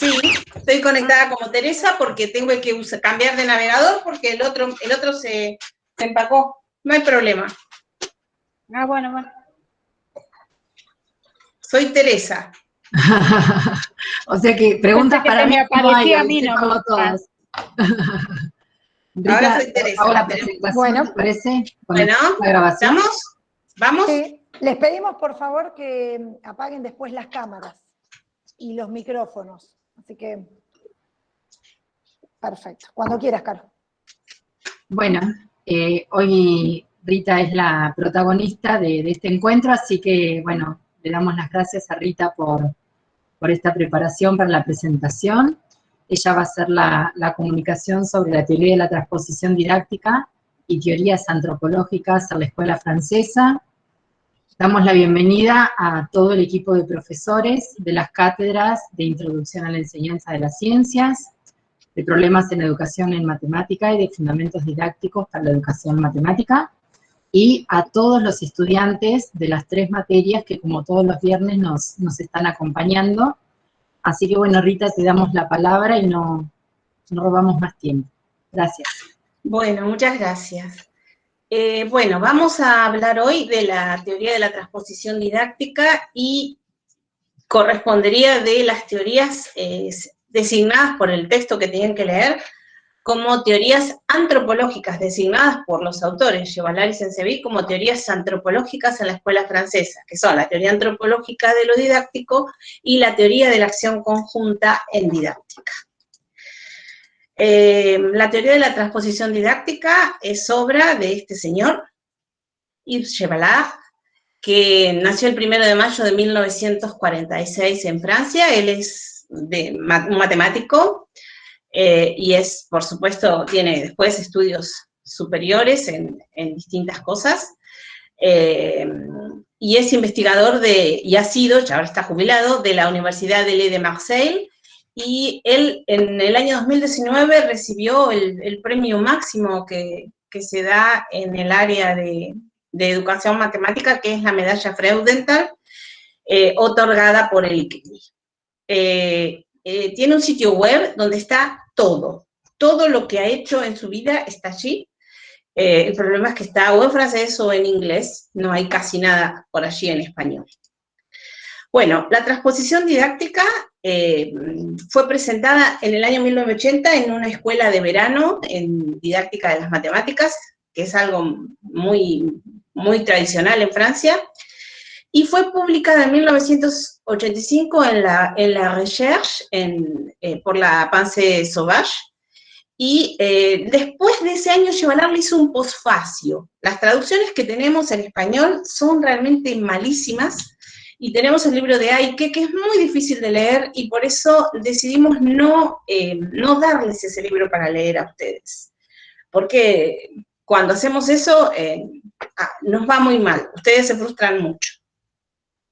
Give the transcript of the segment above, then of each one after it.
Sí, estoy conectada como Teresa porque tengo que cambiar de navegador porque el otro se empacó. No hay problema. Ah, bueno. Soy Teresa. O sea que preguntas para mí no hay, a mí no no. todas. Rita, Ahora soy Teresa. hago la presentación, bueno, ¿te parece? Bueno, la grabación. ¿Vamos? Sí, les pedimos por favor que apaguen después las cámaras y los micrófonos. Así que, perfecto. Cuando quieras, Caro. Bueno, hoy Rita es la protagonista de este encuentro, así que, bueno, le damos las gracias a Rita por esta preparación para la presentación. Ella va a hacer la comunicación sobre la teoría de la transposición didáctica y teorías antropológicas a la escuela francesa. Damos la bienvenida a todo el equipo de profesores de las cátedras de Introducción a la Enseñanza de las Ciencias, de Problemas en Educación en Matemática y de Fundamentos Didácticos para la Educación Matemática, y a todos los estudiantes de las 3 materias que, como todos los viernes, nos están acompañando. Así que, bueno, Rita, te damos la palabra y no robamos más tiempo. Gracias. Bueno, muchas gracias. Bueno, vamos a hablar hoy de la teoría de la transposición didáctica y correspondería de las teorías designadas por el texto que tienen que leer como teorías antropológicas, designadas por los autores Gevalard y Sanseville como teorías antropológicas en la escuela francesa, que son la teoría antropológica de lo didáctico y la teoría de la acción conjunta en didáctica. La teoría de la transposición didáctica es obra de este señor, Yves Gevalard, que nació el 1 de mayo de 1946 en Francia. Él es un matemático y es, por supuesto, tiene después estudios superiores en distintas cosas. Y es investigador y ha sido, ya ahora está jubilado, de la Universidad de Marseille. Y él en el año 2019 recibió el premio máximo que se da en el área de educación matemática, que es la medalla Freudenthal, otorgada por el ICNI. Tiene un sitio web donde está todo lo que ha hecho en su vida está allí. El problema es que está o en francés o en inglés, no hay casi nada por allí en español. Bueno, la transposición didáctica fue presentada en el año 1980 en una escuela de verano en didáctica de las matemáticas, que es algo muy, muy tradicional en Francia, y fue publicada en 1985 en la Recherche por la Pensée Sauvage, y después de ese año Gevalard le hizo un posfacio. Las traducciones que tenemos en español son realmente malísimas, y tenemos el libro de Aike, que es muy difícil de leer, y por eso decidimos no darles ese libro para leer a ustedes. Porque cuando hacemos eso, nos va muy mal, ustedes se frustran mucho.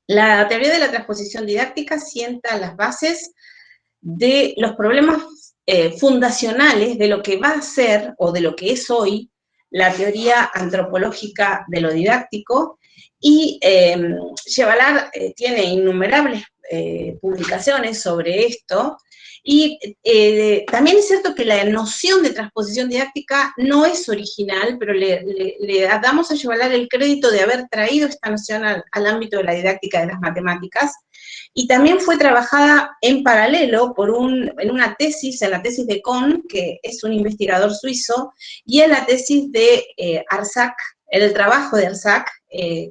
La teoría de la transposición didáctica sienta las bases de los problemas fundacionales de lo que va a ser, o de lo que es hoy, la teoría antropológica de lo didáctico, y Gevalard tiene innumerables publicaciones sobre esto, y también es cierto que la noción de transposición didáctica no es original, pero le damos a Gevalard el crédito de haber traído esta noción al ámbito de la didáctica de las matemáticas, y también fue trabajada en paralelo en una tesis, en la tesis de Kohn, que es un investigador suizo, y en la tesis de Arsac, en el trabajo de Arsac,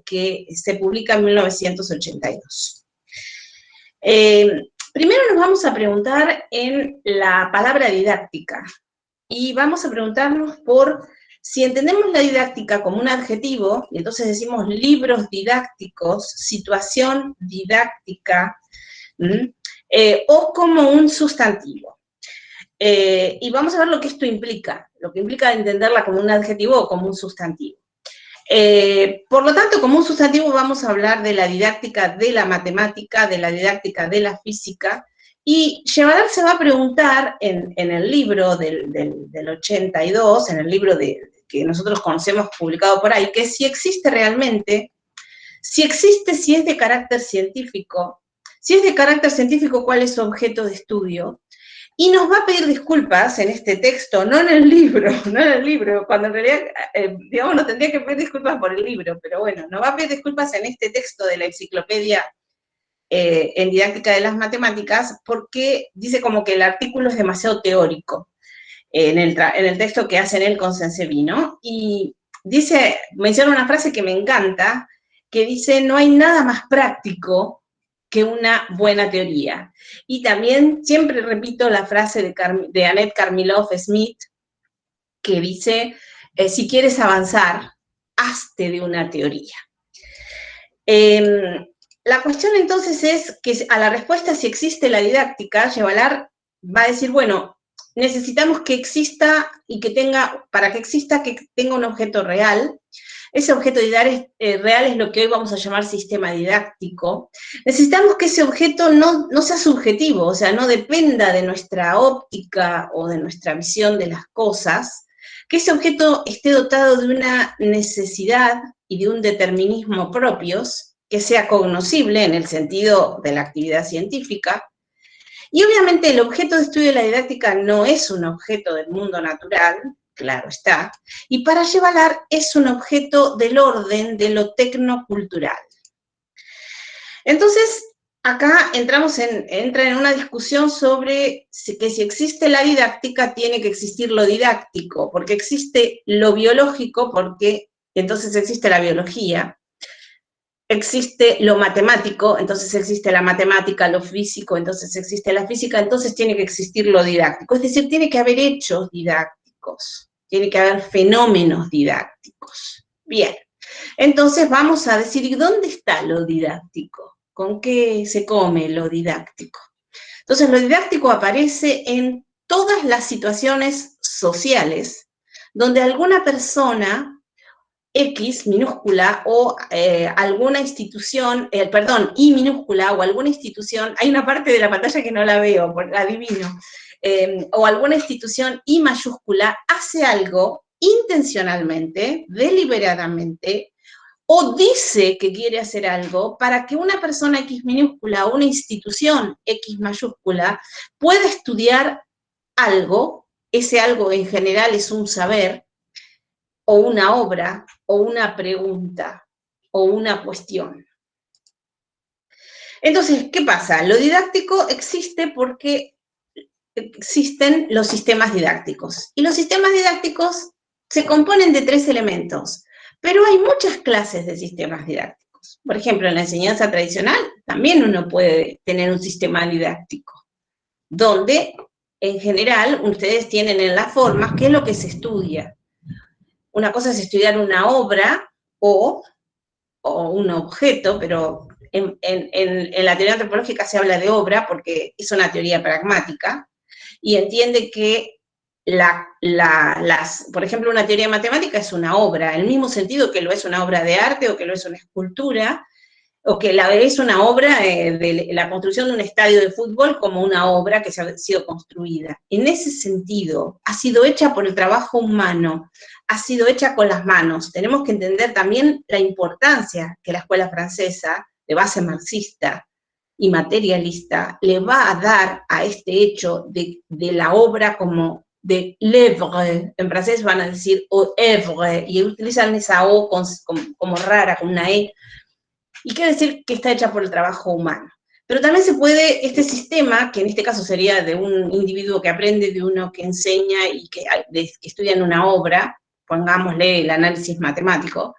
que se publica en 1982. Primero nos vamos a preguntar en la palabra didáctica, y vamos a preguntarnos por si entendemos la didáctica como un adjetivo, y entonces decimos libros didácticos, situación didáctica, o como un sustantivo. Y vamos a ver lo que esto implica, lo que implica entenderla como un adjetivo o como un sustantivo. Por lo tanto, como un sustantivo vamos a hablar de la didáctica de la matemática, de la didáctica de la física, y Gevalard se va a preguntar en el libro del 82, en el libro que nosotros conocemos publicado por ahí, que si existe realmente, si es de carácter científico, Si es de carácter científico, ¿cuál es su objeto de estudio? Y nos va a pedir disculpas en este texto, no en el libro, no en el libro, cuando en realidad, digamos, no tendría que pedir disculpas por el libro, pero bueno, nos va a pedir disculpas en este texto de la enciclopedia en didáctica de las matemáticas, porque dice como que el artículo es demasiado teórico en el texto que hace en él con Sensevi, ¿no? Y dice, menciona una frase que me encanta, que dice, no hay nada más práctico que una buena teoría. Y también siempre repito la frase de Annette Karmilov-Smith, que dice, si quieres avanzar, hazte de una teoría. La cuestión entonces es que a la respuesta si existe la didáctica, Yevalar va a decir, bueno, necesitamos que exista y que tenga, para que exista, que tenga un objeto real. Ese objeto real es lo que hoy vamos a llamar sistema didáctico. Necesitamos que ese objeto no sea subjetivo, o sea, no dependa de nuestra óptica o de nuestra visión de las cosas, que ese objeto esté dotado de una necesidad y de un determinismo propios, que sea cognoscible en el sentido de la actividad científica. Y obviamente el objeto de estudio de la didáctica no es un objeto del mundo natural, claro está, y para Yevalar es un objeto del orden de lo tecnocultural. Entonces, acá entra en una discusión sobre que si existe la didáctica, tiene que existir lo didáctico, porque existe lo biológico, porque entonces existe la biología, existe lo matemático, entonces existe la matemática, lo físico, entonces existe la física, entonces tiene que existir lo didáctico. Es decir, tiene que haber hechos didácticos, tiene que haber fenómenos didácticos. Bien, entonces vamos a decir, ¿dónde está lo didáctico? ¿Con qué se come lo didáctico? Entonces, lo didáctico aparece en todas las situaciones sociales donde alguna persona X minúscula o alguna institución, I minúscula o alguna institución, hay una parte de la pantalla que no la veo, la adivino, o alguna institución I mayúscula hace algo intencionalmente, deliberadamente, o dice que quiere hacer algo para que una persona X minúscula o una institución X mayúscula pueda estudiar algo, ese algo en general es un saber, o una obra, o una pregunta, o una cuestión. Entonces, ¿qué pasa? Lo didáctico existe porque existen los sistemas didácticos. Y los sistemas didácticos se componen de 3 elementos, pero hay muchas clases de sistemas didácticos. Por ejemplo, en la enseñanza tradicional también uno puede tener un sistema didáctico, donde en general ustedes tienen en las formas qué es lo que se estudia. Una cosa es estudiar una obra o un objeto, pero en la teoría antropológica se habla de obra porque es una teoría pragmática y entiende que, por ejemplo, una teoría matemática es una obra, en el mismo sentido que lo es una obra de arte o que lo es una escultura, o que es una obra de la construcción de un estadio de fútbol como una obra que ha sido construida. En ese sentido, ha sido hecha por el trabajo humano, ha sido hecha con las manos. Tenemos que entender también la importancia que la escuela francesa, de base marxista y materialista, le va a dar a este hecho de la obra como de l'œuvre. En francés van a decir œuvre, y utilizan esa O como rara, con una E, y quiere decir que está hecha por el trabajo humano. Pero también se puede, este sistema, que en este caso sería de un individuo que aprende, de uno que enseña y que estudia en una obra, pongámosle el análisis matemático,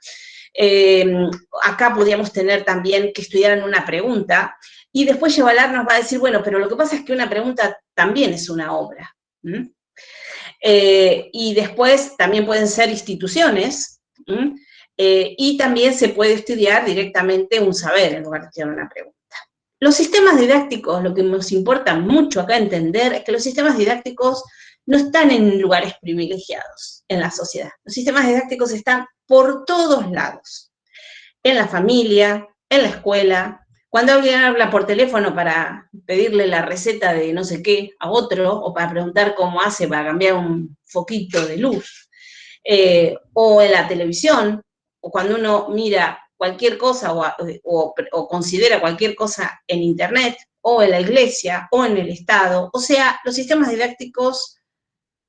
acá podríamos tener también que estudiaran una pregunta, y después Yevalar nos va a decir, bueno, pero lo que pasa es que una pregunta también es una obra. Y después también pueden ser instituciones, y también se puede estudiar directamente un saber en lugar de estudiar una pregunta. Los sistemas didácticos, lo que nos importa mucho acá entender es que los sistemas didácticos no están en lugares privilegiados en la sociedad. Los sistemas didácticos están por todos lados. En la familia, en la escuela, cuando alguien habla por teléfono para pedirle la receta de no sé qué a otro, o para preguntar cómo hace para cambiar un foquito de luz, o en la televisión, o cuando uno mira cualquier cosa o considera cualquier cosa en Internet, o en la iglesia, o en el Estado. O sea, los sistemas didácticos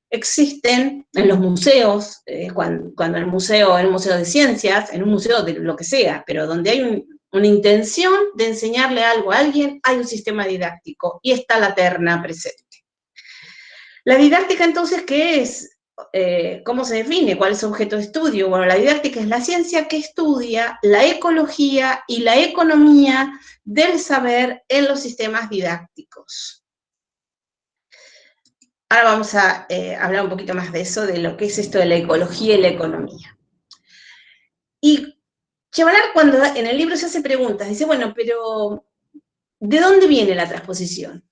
existen en los museos, cuando en un museo de ciencias, en un museo de lo que sea, pero donde hay una intención de enseñarle algo a alguien, hay un sistema didáctico, y está la terna presente. La didáctica, entonces, ¿qué es? ¿Cómo se define? ¿Cuál es su objeto de estudio? Bueno, la didáctica es la ciencia que estudia la ecología y la economía del saber en los sistemas didácticos. Ahora vamos a hablar un poquito más de eso, de lo que es esto de la ecología y la economía. Y Chevalar, cuando en el libro se hace preguntas, dice, bueno, pero ¿de dónde viene la transposición?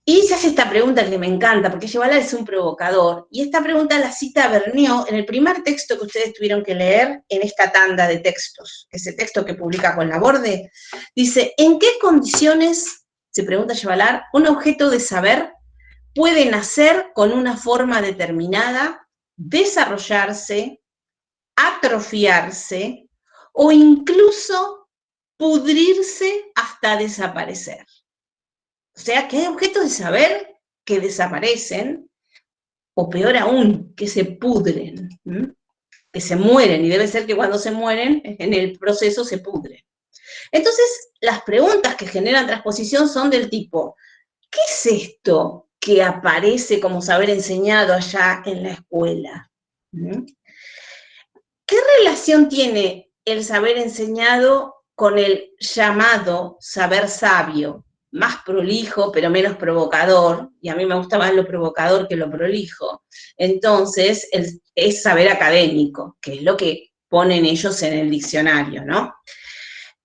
Y se hace esta pregunta que me encanta, porque Chevalar es un provocador, y esta pregunta la cita Vergniaud en el primer texto que ustedes tuvieron que leer en esta tanda de textos, ese texto que publica con Laborde. Dice, ¿en qué condiciones, se pregunta Chevalar, un objeto de saber puede nacer con una forma determinada, desarrollarse, atrofiarse o incluso pudrirse hasta desaparecer? O sea, que hay objetos de saber que desaparecen, o peor aún, que se pudren, que se mueren, y debe ser que cuando se mueren, en el proceso se pudren. Entonces, las preguntas que generan transposición son del tipo, ¿qué es esto que aparece como saber enseñado allá en la escuela? ¿Qué relación tiene el saber enseñado con el llamado saber sabio? Más prolijo, pero menos provocador, y a mí me gusta más lo provocador que lo prolijo. Entonces, es saber académico, que es lo que ponen ellos en el diccionario, ¿no?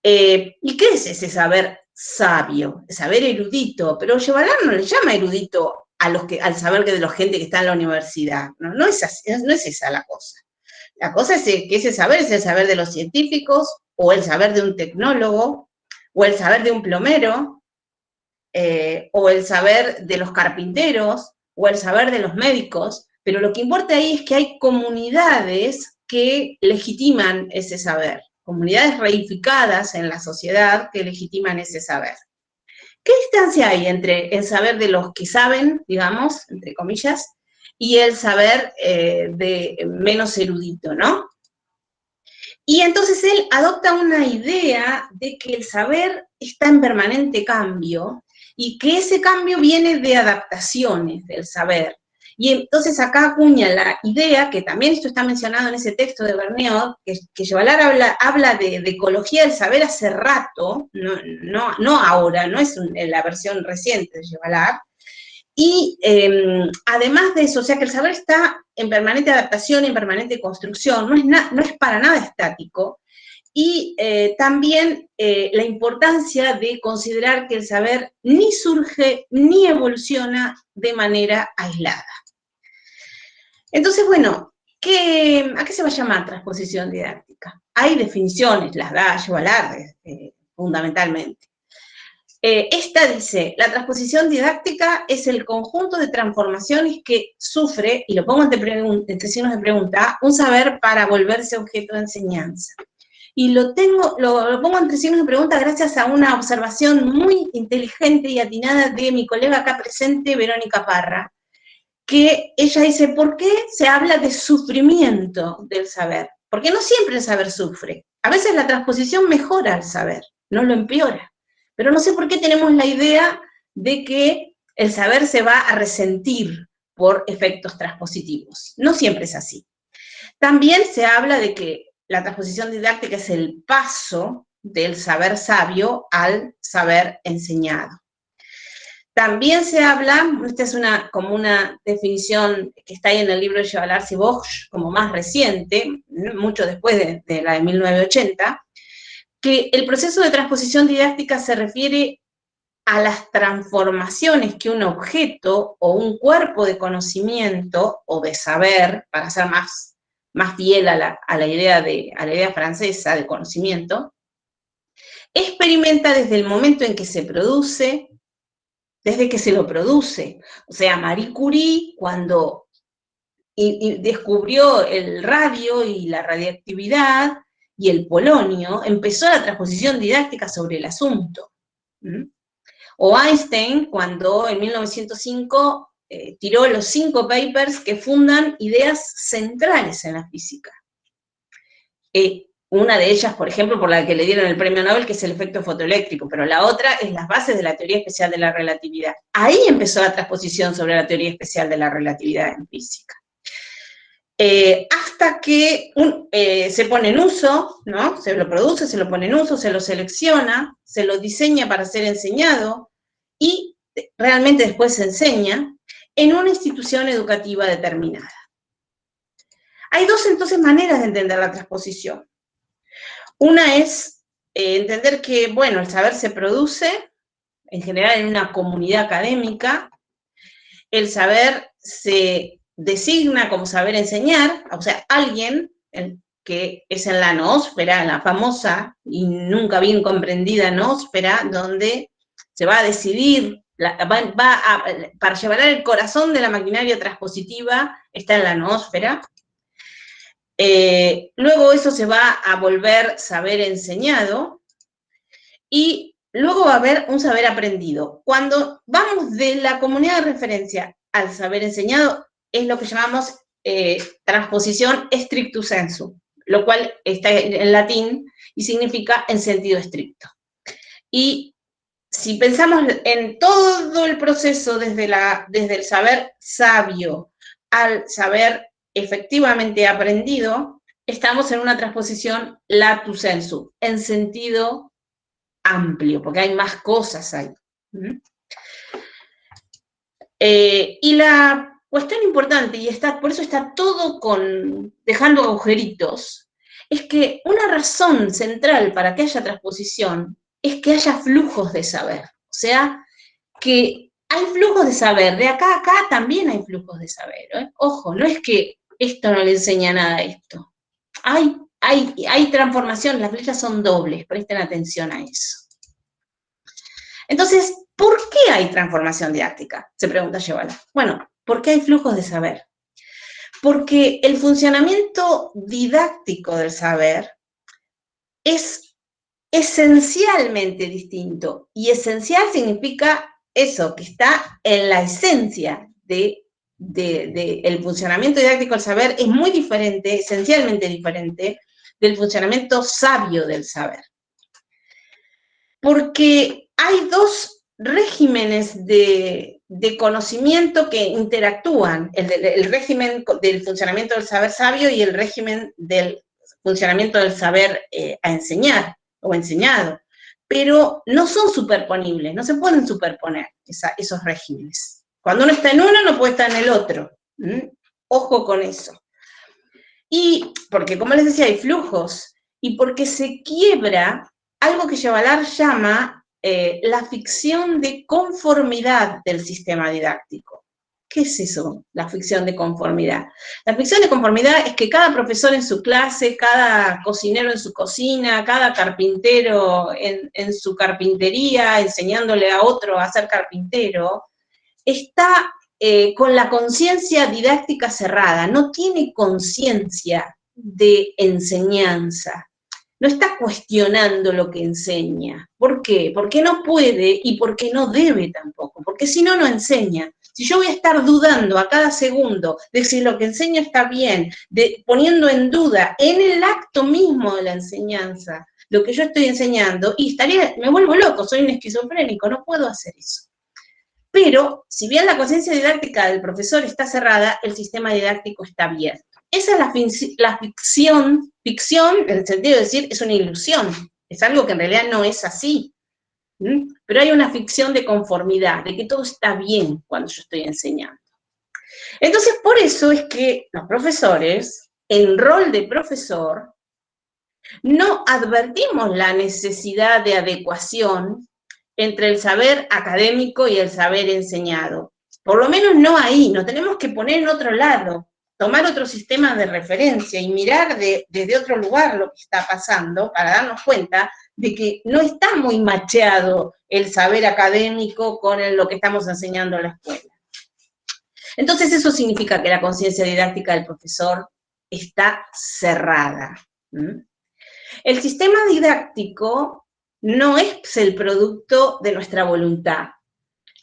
¿Y qué es ese saber sabio? El saber erudito, pero Chevalar no le llama erudito al saber de la gente que está en la universidad, no es así, no es esa la cosa. La cosa es que ese saber es el saber de los científicos, o el saber de un tecnólogo, o el saber de un plomero, o el saber de los carpinteros, o el saber de los médicos, pero lo que importa ahí es que hay comunidades que legitiman ese saber, comunidades reificadas en la sociedad que legitiman ese saber. ¿Qué distancia hay entre el saber de los que saben, digamos, entre comillas, y el saber de menos erudito, ¿no? Y entonces él adopta una idea de que el saber está en permanente cambio, y que ese cambio viene de adaptaciones del saber. Y entonces acá acuña la idea, que también esto está mencionado en ese texto de Vergniaud, que Chevalar habla de ecología del saber hace rato, no ahora, no es la versión reciente de Chevalar. Y además de eso, o sea que el saber está en permanente adaptación, en permanente construcción, no es para nada estático. Y también la importancia de considerar que el saber ni surge ni evoluciona de manera aislada. Entonces, bueno, ¿a qué se va a llamar transposición didáctica? Hay definiciones, las da Chevalar fundamentalmente. Esta dice, la transposición didáctica es el conjunto de transformaciones que sufre, y lo pongo entre signos de pregunta, un saber para volverse objeto de enseñanza. Y lo pongo entre signos de pregunta gracias a una observación muy inteligente y atinada de mi colega acá presente, Verónica Parra, que ella dice, ¿por qué se habla de sufrimiento del saber? Porque no siempre el saber sufre. A veces la transposición mejora el saber, no lo empeora. Pero no sé por qué tenemos la idea de que el saber se va a resentir por efectos transpositivos. No siempre es así. También se habla de que la transposición didáctica es el paso del saber sabio al saber enseñado. También se habla, esta es como una definición que está ahí en el libro de Chevalar y Bosch, como más reciente, mucho después de la de 1980, que el proceso de transposición didáctica se refiere a las transformaciones que un objeto o un cuerpo de conocimiento o de saber, para ser más fiel a la idea francesa de conocimiento, experimenta desde el momento en que se produce, desde que se lo produce. O sea, Marie Curie, cuando descubrió el radio y la radiactividad, y el polonio, empezó la transposición didáctica sobre el asunto. O Einstein, cuando en 1905 tiró los 5 papers que fundan ideas centrales en la física. Una de ellas, por ejemplo, por la que le dieron el premio Nobel, que es el efecto fotoeléctrico, pero la otra es las bases de la teoría especial de la relatividad. Ahí empezó la transposición sobre la teoría especial de la relatividad en física. Hasta que se pone en uso, ¿no? Se lo produce, se lo pone en uso, se lo selecciona, se lo diseña para ser enseñado y realmente después se enseña en una institución educativa determinada. Hay dos entonces maneras de entender la transposición. Una es entender que, bueno, el saber se produce en general en una comunidad académica, el saber se designa como saber enseñar, o sea, alguien que es en la noósfera, la famosa y nunca bien comprendida noósfera, donde se va a decidir, para llevar el corazón de la maquinaria transpositiva, está en la noósfera. Luego eso se va a volver saber enseñado, y luego va a haber un saber aprendido. Cuando vamos de la comunidad de referencia al saber enseñado, es lo que llamamos transposición stricto sensu, lo cual está en latín y significa en sentido estricto. Y si pensamos en todo el proceso desde el saber sabio al saber efectivamente aprendido, estamos en una transposición lato sensu, en sentido amplio, porque hay más cosas ahí. Y la cuestión importante, y por eso está todo dejando agujeritos, es que una razón central para que haya transposición es que haya flujos de saber. O sea, que hay flujos de saber, de acá a acá también hay flujos de saber. Ojo, no es que esto no le enseña nada a esto. Hay transformación, las flechas son dobles, presten atención a eso. Entonces, ¿por qué hay transformación didáctica? Se pregunta Yevala. Bueno, ¿por qué hay flujos de saber? Porque el funcionamiento didáctico del saber es esencialmente distinto. Y esencial significa eso, que está en la esencia del funcionamiento didáctico del saber, es muy diferente, esencialmente diferente, del funcionamiento sabio del saber. Porque hay dos regímenes de conocimiento que interactúan, el régimen del funcionamiento del saber sabio y el régimen del funcionamiento del saber a enseñar o enseñado, pero no son superponibles, no se pueden superponer esos regímenes. Cuando uno está en uno, no puede estar en el otro. Ojo con eso. Y porque, como les decía, hay flujos, y porque se quiebra algo que Yevalar llama la ficción de conformidad del sistema didáctico. ¿Qué es eso, la ficción de conformidad? La ficción de conformidad es que cada profesor en su clase, cada cocinero en su cocina, cada carpintero en su carpintería, enseñándole a otro a ser carpintero, está con la conciencia didáctica cerrada, no tiene conciencia de enseñanza. No está cuestionando lo que enseña. ¿Por qué? Porque no puede y porque no debe tampoco, porque si no, no enseña. Si yo voy a estar dudando a cada segundo de si lo que enseño está bien, poniendo en duda en el acto mismo de la enseñanza lo que yo estoy enseñando, y me vuelvo loco, soy un esquizofrénico, no puedo hacer eso. Pero, si bien la conciencia didáctica del profesor está cerrada, el sistema didáctico está abierto. Esa es la ficción, en el sentido de decir, es una ilusión, es algo que en realidad no es así. Pero hay una ficción de conformidad, de que todo está bien cuando yo estoy enseñando. Entonces, por eso es que los profesores, en rol de profesor, no advertimos la necesidad de adecuación entre el saber académico y el saber enseñado. Por lo menos no ahí, nos tenemos que poner en otro lado, tomar otro sistema de referencia y mirar desde otro lugar lo que está pasando para darnos cuenta de que no está muy macheado el saber académico con lo que estamos enseñando en la escuela. Entonces eso significa que la conciencia didáctica del profesor está cerrada. El sistema didáctico no es el producto de nuestra voluntad.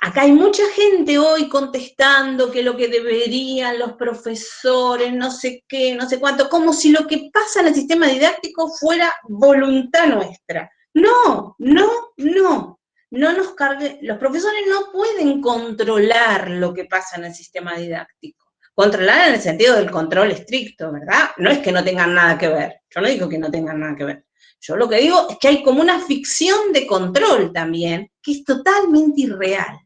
Acá hay mucha gente hoy contestando que lo que deberían los profesores, no sé qué, no sé cuánto, como si lo que pasa en el sistema didáctico fuera voluntad nuestra. No, no, no. No nos cargue, los profesores no pueden controlar lo que pasa en el sistema didáctico. Controlar en el sentido del control estricto, ¿verdad? No es que no tengan nada que ver. Yo no digo que no tengan nada que ver. Yo lo que digo es que hay como una ficción de control también, que es totalmente irreal.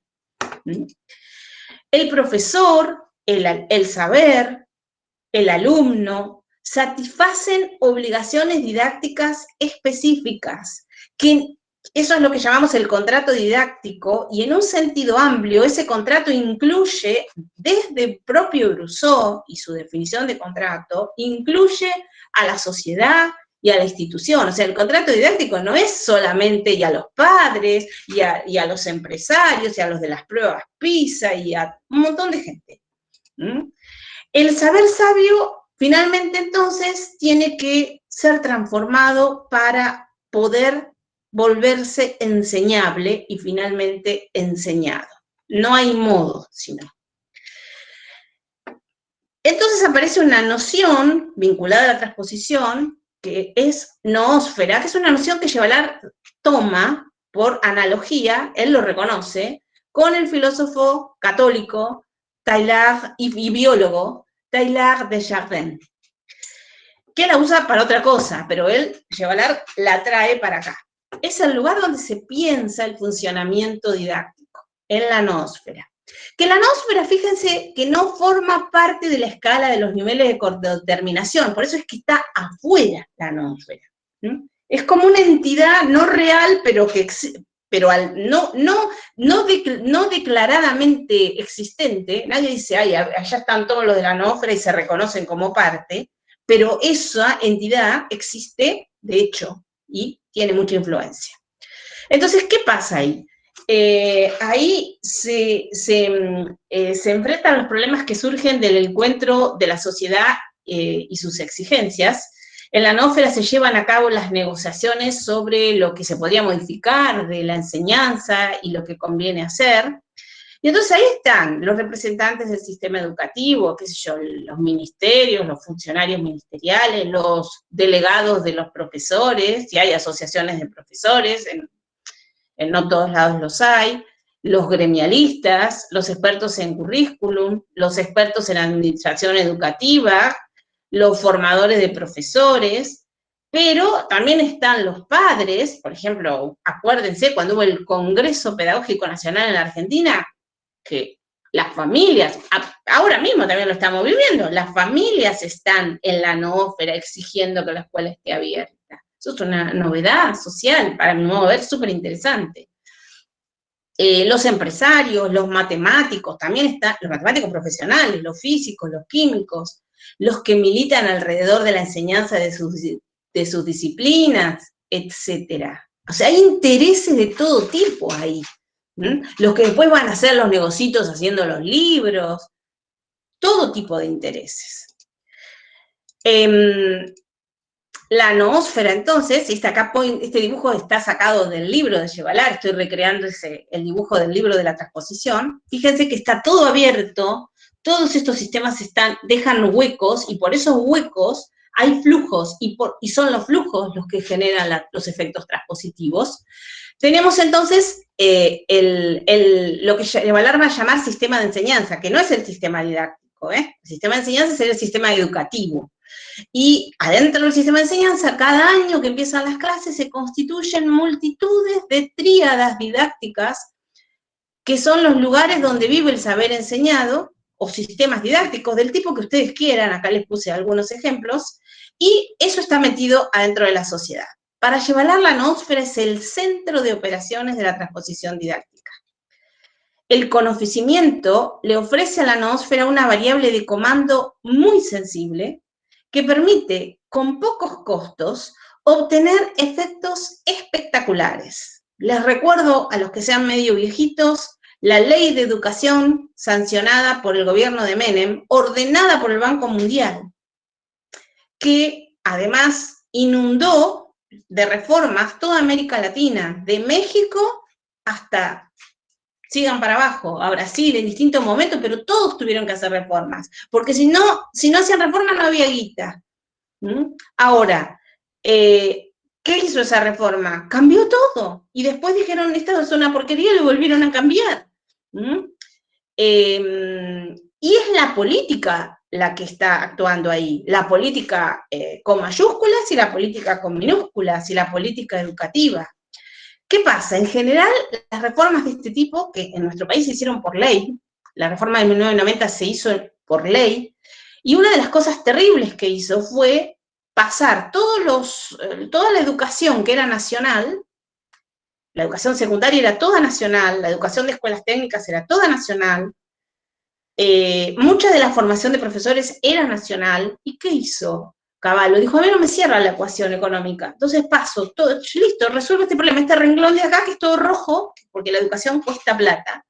El profesor, el saber, el alumno, satisfacen obligaciones didácticas específicas, que eso es lo que llamamos el contrato didáctico, y en un sentido amplio, ese contrato incluye, desde el propio Rousseau y su definición de contrato, incluye a la sociedad y a la institución. O sea, el contrato didáctico no es solamente y a los padres, y a los empresarios, y a los de las pruebas PISA, y a un montón de gente. El saber sabio, finalmente, entonces, tiene que ser transformado para poder volverse enseñable y finalmente enseñado. No hay modo, sino. Entonces aparece una noción vinculada a la transposición, que es noósfera, que es una noción que Gevalard toma por analogía, él lo reconoce, con el filósofo católico Teilhard y biólogo Teilhard de Chardin, que la usa para otra cosa, pero Gevalard la trae para acá. Es el lugar donde se piensa el funcionamiento didáctico, en la noósfera. Que la noósfera, fíjense, que no forma parte de la escala de los niveles de codeterminación, por eso es que está afuera la noósfera. Es como una entidad no real, pero no declaradamente existente. Nadie dice, ay, allá están todos los de la noósfera y se reconocen como parte, pero esa entidad existe, de hecho, y tiene mucha influencia. Entonces, ¿qué pasa ahí? Ahí se enfrentan los problemas que surgen del encuentro de la sociedad y sus exigencias. En la noósfera se llevan a cabo las negociaciones sobre lo que se podría modificar de la enseñanza y lo que conviene hacer. Y entonces ahí están los representantes del sistema educativo, qué sé yo, los ministerios, los funcionarios ministeriales, los delegados de los profesores, si hay asociaciones de profesores, en no todos lados los hay, los gremialistas, los expertos en currículum, los expertos en administración educativa, los formadores de profesores, pero también están los padres. Por ejemplo, acuérdense cuando hubo el Congreso Pedagógico Nacional en la Argentina, que las familias, ahora mismo también lo estamos viviendo, las familias están en la noósfera exigiendo que la escuela esté abierta. Eso es una novedad social, para mi modo de ver, súper interesante. Los empresarios, los matemáticos, también están, los matemáticos profesionales, los físicos, los químicos, los que militan alrededor de la enseñanza de sus disciplinas, etc. O sea, hay intereses de todo tipo ahí. Los que después van a hacer los negocitos haciendo los libros, todo tipo de intereses. La noósfera, entonces, este dibujo está sacado del libro de Gevalard, estoy recreando el dibujo del libro de la transposición. Fíjense que está todo abierto, todos estos sistemas dejan huecos, y por esos huecos hay flujos, y son los flujos los que generan los efectos transpositivos. Tenemos entonces lo que Gevalard va a llamar sistema de enseñanza, que no es el sistema didáctico, El sistema de enseñanza es el sistema educativo. Y adentro del sistema de enseñanza, cada año que empiezan las clases, se constituyen multitudes de tríadas didácticas, que son los lugares donde vive el saber enseñado, o sistemas didácticos del tipo que ustedes quieran. Acá les puse algunos ejemplos, y eso está metido adentro de la sociedad. Para Gevalard, la noósfera es el centro de operaciones de la transposición didáctica. El conocimiento le ofrece a la noósfera una variable de comando muy sensible, que permite, con pocos costos, obtener efectos espectaculares. Les recuerdo a los que sean medio viejitos, la ley de educación sancionada por el gobierno de Menem, ordenada por el Banco Mundial, que además inundó de reformas toda América Latina, de México hasta, sigan para abajo, a Brasil en distintos momentos, pero todos tuvieron que hacer reformas, porque si no hacían reformas no había guita. Ahora, ¿qué hizo esa reforma? Cambió todo, y después dijeron, esta es una porquería, y lo volvieron a cambiar. Y es la política la que está actuando ahí, la política con mayúsculas y la política con minúsculas, y la política educativa. ¿Qué pasa? En general, las reformas de este tipo, que en nuestro país se hicieron por ley, la reforma de 1990 se hizo por ley, y una de las cosas terribles que hizo fue pasar toda la educación que era nacional, la educación secundaria era toda nacional, la educación de escuelas técnicas era toda nacional, mucha de la formación de profesores era nacional. ¿Y qué hizo Cavallo? Dijo, a mí no me cierra la ecuación económica, entonces paso, todo, listo, resuelvo este problema, este renglón de acá que es todo rojo, porque la educación cuesta plata,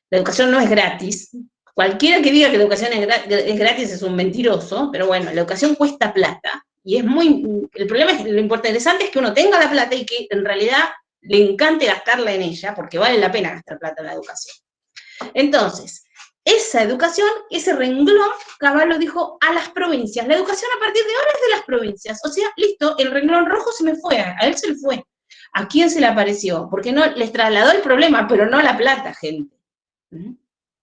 la educación no es gratis, cualquiera que diga que la educación es gratis es un mentiroso, pero bueno, la educación cuesta plata, y es el problema es, lo interesante es que uno tenga la plata y que en realidad le encante gastarla en ella, porque vale la pena gastar plata en la educación. Entonces, esa educación, ese renglón, Cavallo dijo a las provincias. La educación a partir de ahora es de las provincias. O sea, listo, el renglón rojo se me fue, a él se le fue. ¿A quién se le apareció? Porque no les trasladó el problema, pero no la plata, gente.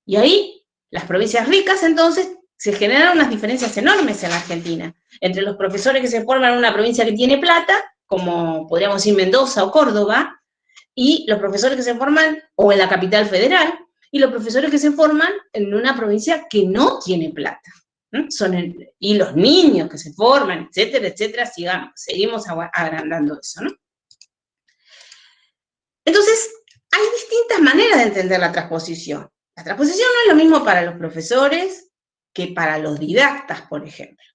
Y ahí, las provincias ricas, entonces, se generan unas diferencias enormes en la Argentina. Entre los profesores que se forman en una provincia que tiene plata, como podríamos decir Mendoza o Córdoba, y los profesores que se forman, o en la capital federal, y los profesores que se forman en una provincia que no tiene plata. Y los niños que se forman, etcétera, etcétera, seguimos agrandando eso, ¿no? Entonces, hay distintas maneras de entender la transposición. La transposición no es lo mismo para los profesores que para los didactas, por ejemplo.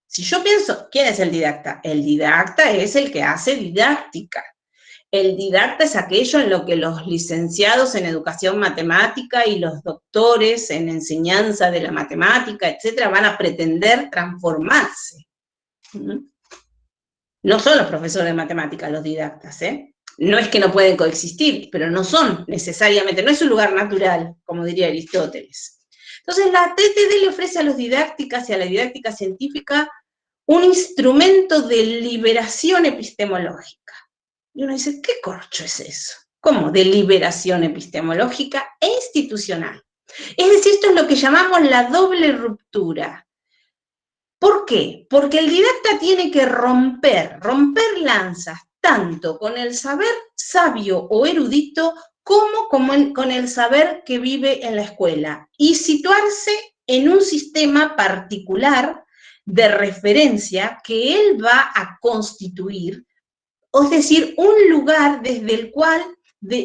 Si yo pienso, ¿quién es el didacta? El didacta es el que hace didáctica. El didacta es aquello en lo que los licenciados en educación matemática y los doctores en enseñanza de la matemática, etcétera, van a pretender transformarse. No son los profesores de matemática los didactas, ¿eh? No es que no pueden coexistir, pero no son necesariamente, no es un lugar natural, como diría Aristóteles. Entonces, la TTD le ofrece a los didácticas y a la didáctica científica un instrumento de liberación epistemológica. Y uno dice, ¿qué corcho es eso? ¿Cómo? De liberación epistemológica e institucional. Es decir, esto es lo que llamamos la doble ruptura. ¿Por qué? Porque el didacta tiene que romper lanzas, tanto con el saber sabio o erudito, como con el saber que vive en la escuela, y situarse en un sistema particular de referencia que él va a constituir, es decir, un lugar desde el cual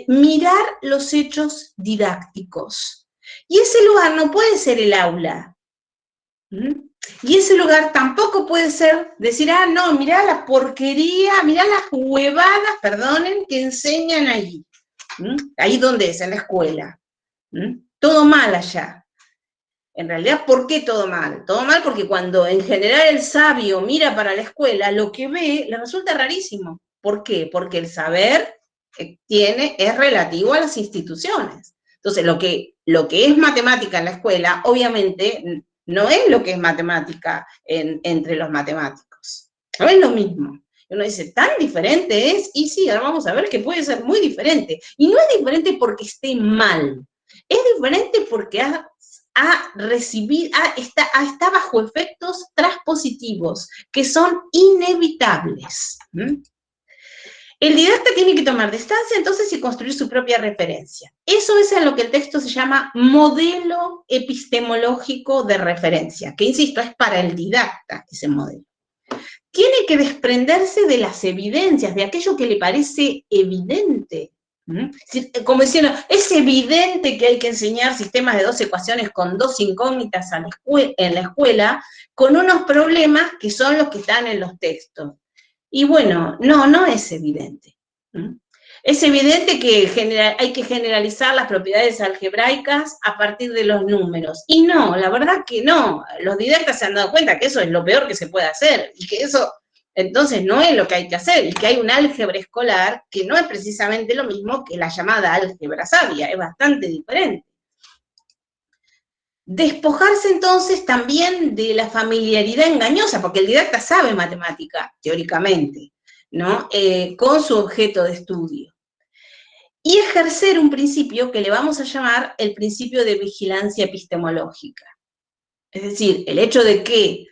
mirar los hechos didácticos. Y ese lugar no puede ser el aula. Y ese lugar tampoco puede ser decir, ah, no, mirá la porquería, mirá las huevadas, perdonen, que enseñan allí. Ahí donde es, en la escuela. Todo mal allá. En realidad, ¿por qué todo mal? Todo mal porque cuando en general el sabio mira para la escuela, lo que ve le resulta rarísimo. ¿Por qué? Porque el saber que tiene es relativo a las instituciones. Entonces, lo que es matemática en la escuela, obviamente, no es lo que es matemática entre los matemáticos. No es lo mismo. Uno dice, ¿tan diferente es? Y sí, ahora vamos a ver que puede ser muy diferente. Y no es diferente porque esté mal. Es diferente porque está bajo efectos transpositivos que son inevitables. El didacta tiene que tomar distancia entonces y construir su propia referencia. Eso es en lo que el texto se llama modelo epistemológico de referencia, que insisto, es para el didacta ese modelo. Tiene que desprenderse de las evidencias, de aquello que le parece evidente. Como diciendo, es evidente que hay que enseñar sistemas de 2 ecuaciones con 2 incógnitas en la escuela, con unos problemas que son los que están en los textos. Y bueno, no es evidente. Es evidente que hay que generalizar las propiedades algebraicas a partir de los números. Y no, la verdad que no. Los didactas se han dado cuenta que eso es lo peor que se puede hacer y que eso Entonces no es lo que hay que hacer, y que hay un álgebra escolar que no es precisamente lo mismo que la llamada álgebra sabia, es bastante diferente. Despojarse entonces también de la familiaridad engañosa, porque el didacta sabe matemática, teóricamente, ¿no? Con su objeto de estudio. Y ejercer un principio que le vamos a llamar el principio de vigilancia epistemológica. Es decir, el hecho de que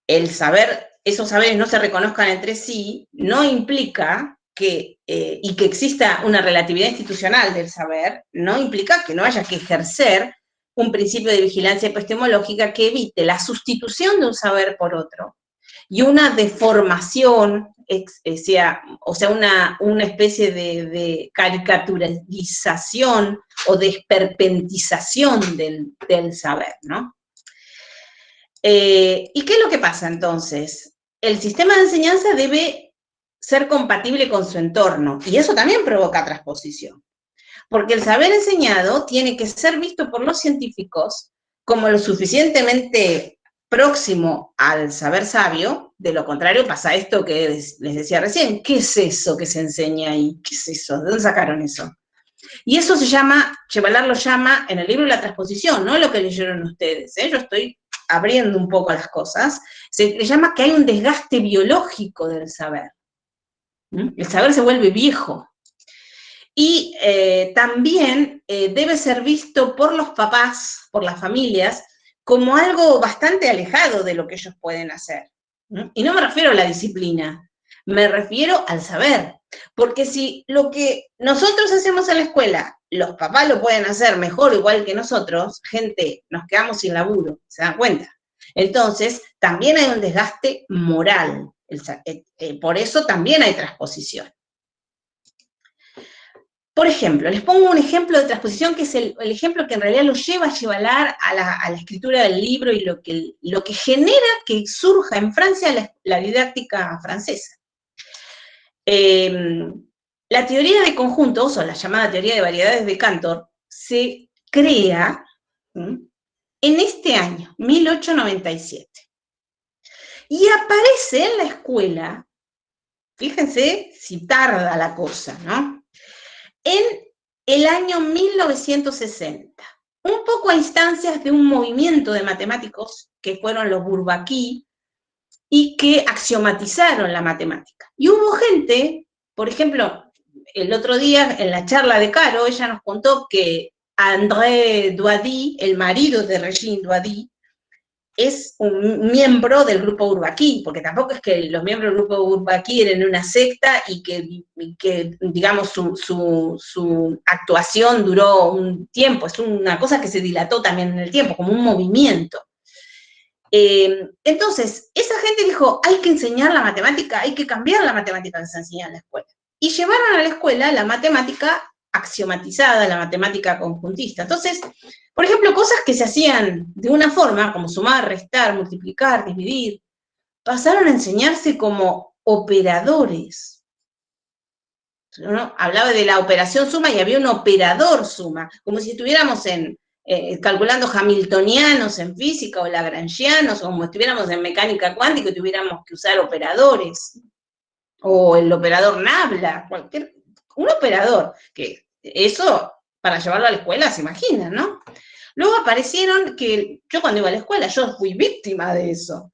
esos saberes no se reconozcan entre sí, no implica que, y que exista una relatividad institucional del saber, no implica que no haya que ejercer un principio de vigilancia epistemológica que evite la sustitución de un saber por otro y una deformación, o sea, una especie de caricaturización o de esperpentización del saber, ¿no? ¿Y qué es lo que pasa entonces? El sistema de enseñanza debe ser compatible con su entorno, y eso también provoca transposición. Porque el saber enseñado tiene que ser visto por los científicos como lo suficientemente próximo al saber sabio, de lo contrario pasa esto que les decía recién. ¿Qué es eso que se enseña ahí? ¿Qué es eso? ¿De dónde sacaron eso? Y eso se llama, Chevalar lo llama en el libro La Transposición, no lo que leyeron ustedes, yo estoy abriendo un poco las cosas, se le llama que hay un desgaste biológico del saber. El saber se vuelve viejo. Y también debe ser visto por los papás, por las familias, como algo bastante alejado de lo que ellos pueden hacer. Y no me refiero a la disciplina, me refiero al saber. Porque si lo que nosotros hacemos en la escuela, los papás lo pueden hacer mejor o igual que nosotros, gente, nos quedamos sin laburo, ¿se dan cuenta? Entonces, también hay un desgaste moral. Por eso también hay transposición. Por ejemplo, les pongo un ejemplo de transposición que es el ejemplo que en realidad lo lleva a Chevalar a la escritura del libro y lo que genera que surja en Francia la didáctica francesa. La teoría de conjuntos, o la llamada teoría de variedades de Cantor, se crea en este año, 1897. Y aparece en la escuela, fíjense si tarda la cosa, ¿no? En el año 1960, un poco a instancias de un movimiento de matemáticos que fueron los Bourbaki y que axiomatizaron la matemática. Y hubo gente, por ejemplo, el otro día en la charla de Caro, ella nos contó que André Doady, el marido de Regine Doady, es un miembro del grupo Bourbaki, porque tampoco es que los miembros del grupo Bourbaki eran una secta y que digamos, su actuación duró un tiempo, es una cosa que se dilató también en el tiempo, como un movimiento. Entonces, esa gente dijo, hay que enseñar la matemática, hay que cambiar la matemática que se enseña en la escuela. Y llevaron a la escuela la matemática axiomatizada, la matemática conjuntista. Entonces, por ejemplo, cosas que se hacían de una forma, como sumar, restar, multiplicar, dividir, pasaron a enseñarse como operadores. ¿No? Hablaba de la operación suma y había un operador suma, como si estuviéramos calculando hamiltonianos en física o lagrangianos, o como estuviéramos en mecánica cuántica y tuviéramos que usar operadores, o el operador Nabla, un operador, que eso para llevarlo a la escuela se imaginan, ¿no? Luego aparecieron que, yo cuando iba a la escuela, yo fui víctima de eso.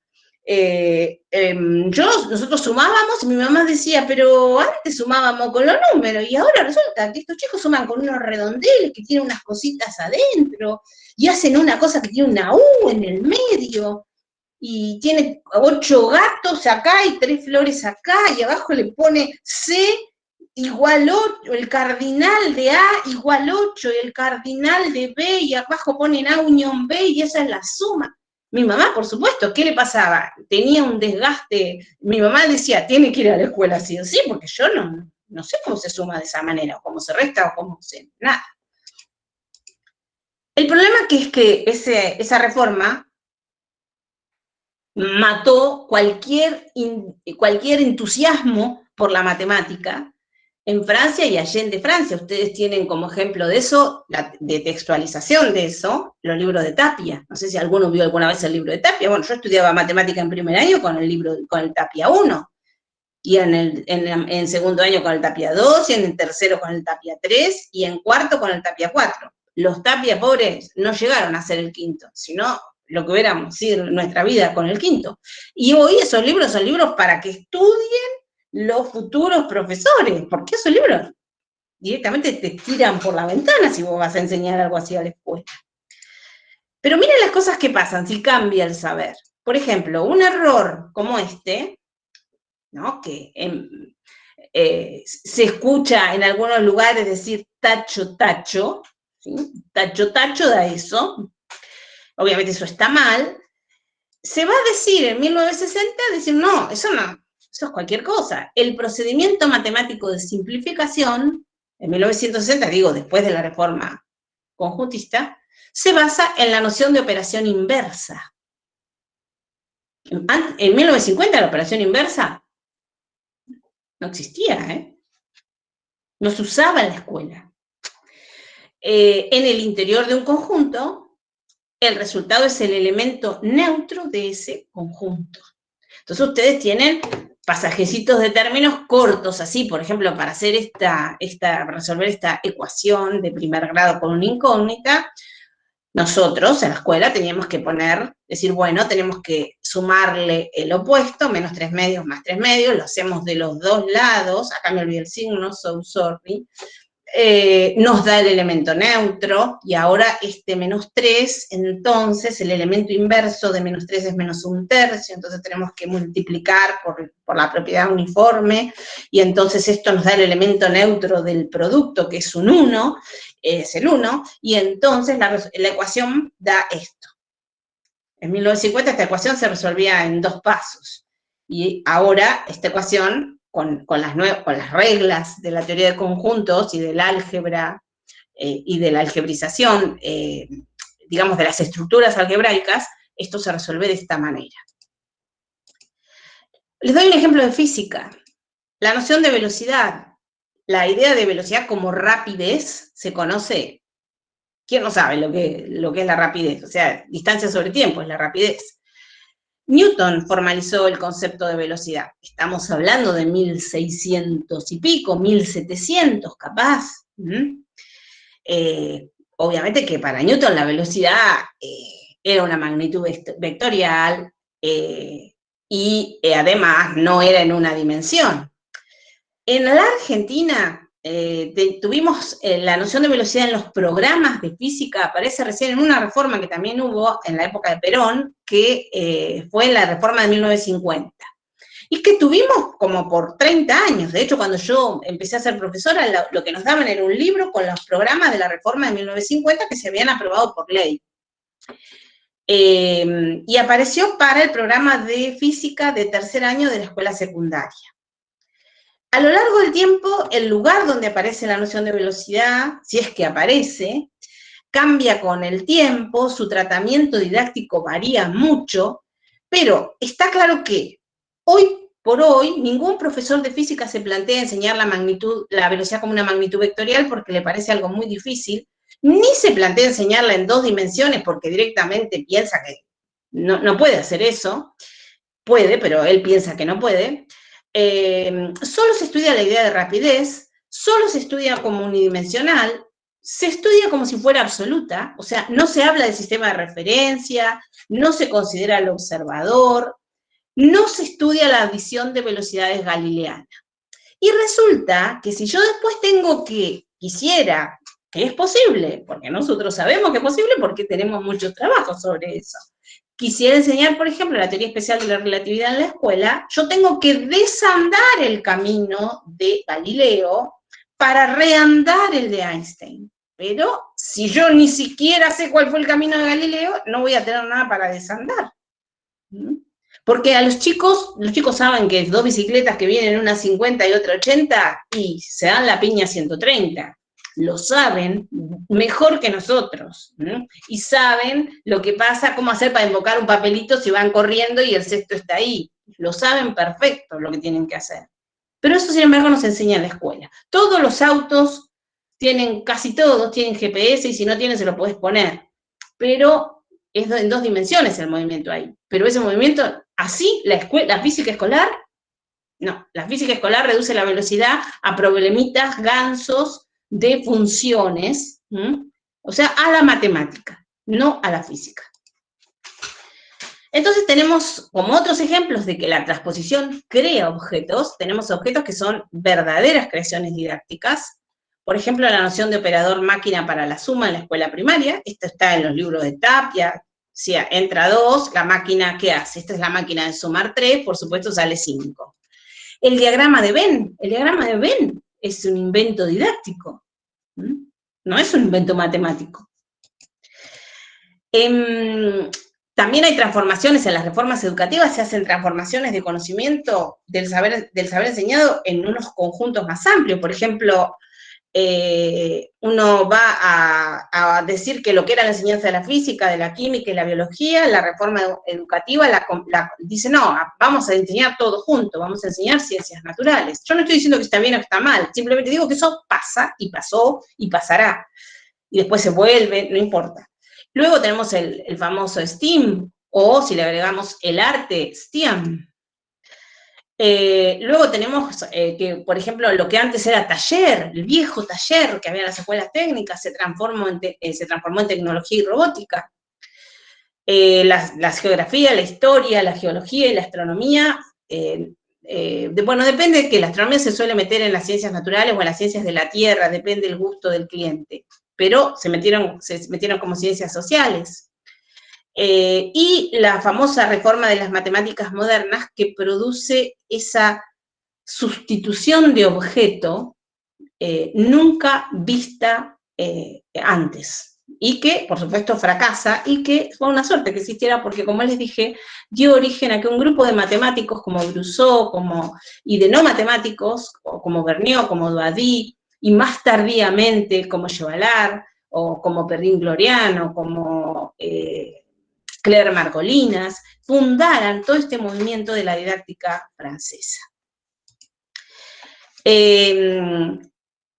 Nosotros sumábamos y mi mamá decía, pero antes sumábamos con los números y ahora resulta que estos chicos suman con unos redondeles que tienen unas cositas adentro y hacen una cosa que tiene una U en el medio y tiene 8 gatos acá y 3 flores acá y abajo le pone C igual 8, el cardinal de A igual 8 y el cardinal de B y abajo ponen A unión B y esa es la suma. Mi mamá, por supuesto, ¿qué le pasaba? Tenía un desgaste, mi mamá decía, tiene que ir a la escuela sí o sí, porque yo no sé cómo se suma de esa manera, o cómo se resta, o cómo se... nada. El problema que es que esa reforma mató cualquier entusiasmo por la matemática, en Francia y allende Francia. Ustedes tienen como ejemplo de eso, de textualización de eso, los libros de Tapia. No sé si alguno vio alguna vez el libro de Tapia. Bueno, yo estudiaba matemática en primer año con el Tapia 1, y en segundo año con el Tapia 2, y en el tercero con el Tapia 3, y en cuarto con el Tapia 4. Los Tapia pobres no llegaron a ser el quinto, sino lo que hubiéramos sido nuestra vida con el quinto. Y hoy esos libros son libros para que estudien los futuros profesores, porque esos libros directamente te tiran por la ventana si vos vas a enseñar algo así a la escuela. Pero miren las cosas que pasan si cambia el saber. Por ejemplo, un error como este, ¿no? Que se escucha en algunos lugares decir tacho, tacho, ¿sí? Tacho, tacho da eso. Obviamente eso está mal. Se va a decir en 1960, decir, no, eso es cualquier cosa. El procedimiento matemático de simplificación, en 1960, digo, después de la reforma conjuntista, se basa en la noción de operación inversa. En 1950 la operación inversa no existía, ¿eh? No se usaba en la escuela. En el interior de un conjunto, el resultado es el elemento neutro de ese conjunto. Entonces ustedes tienen pasajecitos de términos cortos, así, por ejemplo, para hacer resolver esta ecuación de primer grado con una incógnita, nosotros en la escuela teníamos que decir, bueno, tenemos que sumarle el opuesto, menos 3 medios más 3 medios, lo hacemos de los dos lados, acá me olvidé el signo, so sorry, nos da el elemento neutro, y ahora este menos 3, entonces el elemento inverso de menos 3 es menos 1/3, entonces tenemos que multiplicar por la propiedad uniforme, y entonces esto nos da el elemento neutro del producto, que es un 1, es el 1, y entonces la ecuación da esto. En 1950 esta ecuación se resolvía en 2 pasos, y ahora esta ecuación, con las reglas de la teoría de conjuntos y del álgebra y de la algebrización, digamos, de las estructuras algebraicas, esto se resuelve de esta manera. Les doy un ejemplo de física. La noción de velocidad. La idea de velocidad como rapidez se conoce. ¿Quién no sabe lo que es la rapidez? O sea, distancia sobre tiempo es la rapidez. Newton formalizó el concepto de velocidad. Estamos hablando de 1600 y pico, 1700 capaz. Obviamente que para Newton la velocidad era una magnitud vectorial y además no era en una dimensión. En la Argentina tuvimos la noción de velocidad en los programas de física, aparece recién en una reforma que también hubo en la época de Perón, que fue la reforma de 1950. Y que tuvimos como por 30 años. De hecho, cuando yo empecé a ser profesora, lo que nos daban era un libro con los programas de la reforma de 1950 que se habían aprobado por ley. Y apareció para el programa de física de tercer año de la escuela secundaria. A lo largo del tiempo, el lugar donde aparece la noción de velocidad, si es que aparece, cambia con el tiempo, su tratamiento didáctico varía mucho, pero está claro que hoy por hoy ningún profesor de física se plantea enseñar la velocidad como una magnitud vectorial porque le parece algo muy difícil, ni se plantea enseñarla en 2 dimensiones porque directamente piensa que no puede hacer eso. Puede, pero él piensa que no puede. Solo se estudia la idea de rapidez, solo se estudia como unidimensional, se estudia como si fuera absoluta, o sea, no se habla del sistema de referencia, no se considera el observador, no se estudia la adición de velocidades galileanas. Y resulta que si yo después quisiera, que es posible, porque nosotros sabemos que es posible porque tenemos muchos trabajos sobre eso, quisiera enseñar, por ejemplo, la teoría especial de la relatividad en la escuela, yo tengo que desandar el camino de Galileo para reandar el de Einstein. Pero si yo ni siquiera sé cuál fue el camino de Galileo, no voy a tener nada para desandar. Porque a los chicos saben que 2 bicicletas que vienen, una 50 y otra 80, y se dan la piña 130. Lo saben mejor que nosotros, ¿no? Y saben lo que pasa, cómo hacer para invocar un papelito si van corriendo y el cesto está ahí. Lo saben perfecto lo que tienen que hacer. Pero eso, sin embargo, no se enseña en la escuela. Todos los autos casi todos tienen GPS, y si no tienen se lo podés poner. Pero es en 2 dimensiones el movimiento ahí. Pero ese movimiento, así, la física escolar, no. La física escolar reduce la velocidad a problemitas gansos de funciones, o sea, a la matemática, no a la física. Entonces tenemos como otros ejemplos de que la transposición crea objetos, tenemos objetos que son verdaderas creaciones didácticas. Por ejemplo, la noción de operador máquina para la suma en la escuela primaria, esto está en los libros de Tapia. Si entra 2, la máquina, ¿qué hace? Esta es la máquina de sumar 3, por supuesto sale 5. El diagrama de Venn es un invento didáctico, no es un invento matemático. También hay transformaciones en las reformas educativas, se hacen transformaciones de conocimiento del saber enseñado en unos conjuntos más amplios. Por ejemplo, uno va a decir que lo que era la enseñanza de la física, de la química y la biología, la reforma educativa dice, no, vamos a enseñar todo junto, vamos a enseñar ciencias naturales. Yo no estoy diciendo que está bien o que está mal, simplemente digo que eso pasa, y pasó, y pasará. Y después se vuelve, no importa. Luego tenemos el famoso STEAM, o si le agregamos el arte, STEAM. Luego tenemos que, por ejemplo, lo que antes era taller, el viejo taller que había en las escuelas técnicas, se transformó en tecnología y robótica. La geografía, la historia, la geología y la astronomía, bueno, depende de que la astronomía se suele meter en las ciencias naturales o en las ciencias de la Tierra, depende del gusto del cliente, pero se metieron como ciencias sociales. Y la famosa reforma de las matemáticas modernas, que produce esa sustitución de objeto nunca vista antes, y que, por supuesto, fracasa, y que fue una suerte que existiera, porque, como les dije, dio origen a que un grupo de matemáticos como Brousseau, y de no matemáticos, como Vergniaud, como Doady, y más tardíamente como Chevalard, o como Perrin-Glorian, o como Claire Margolinas, fundaran todo este movimiento de la didáctica francesa.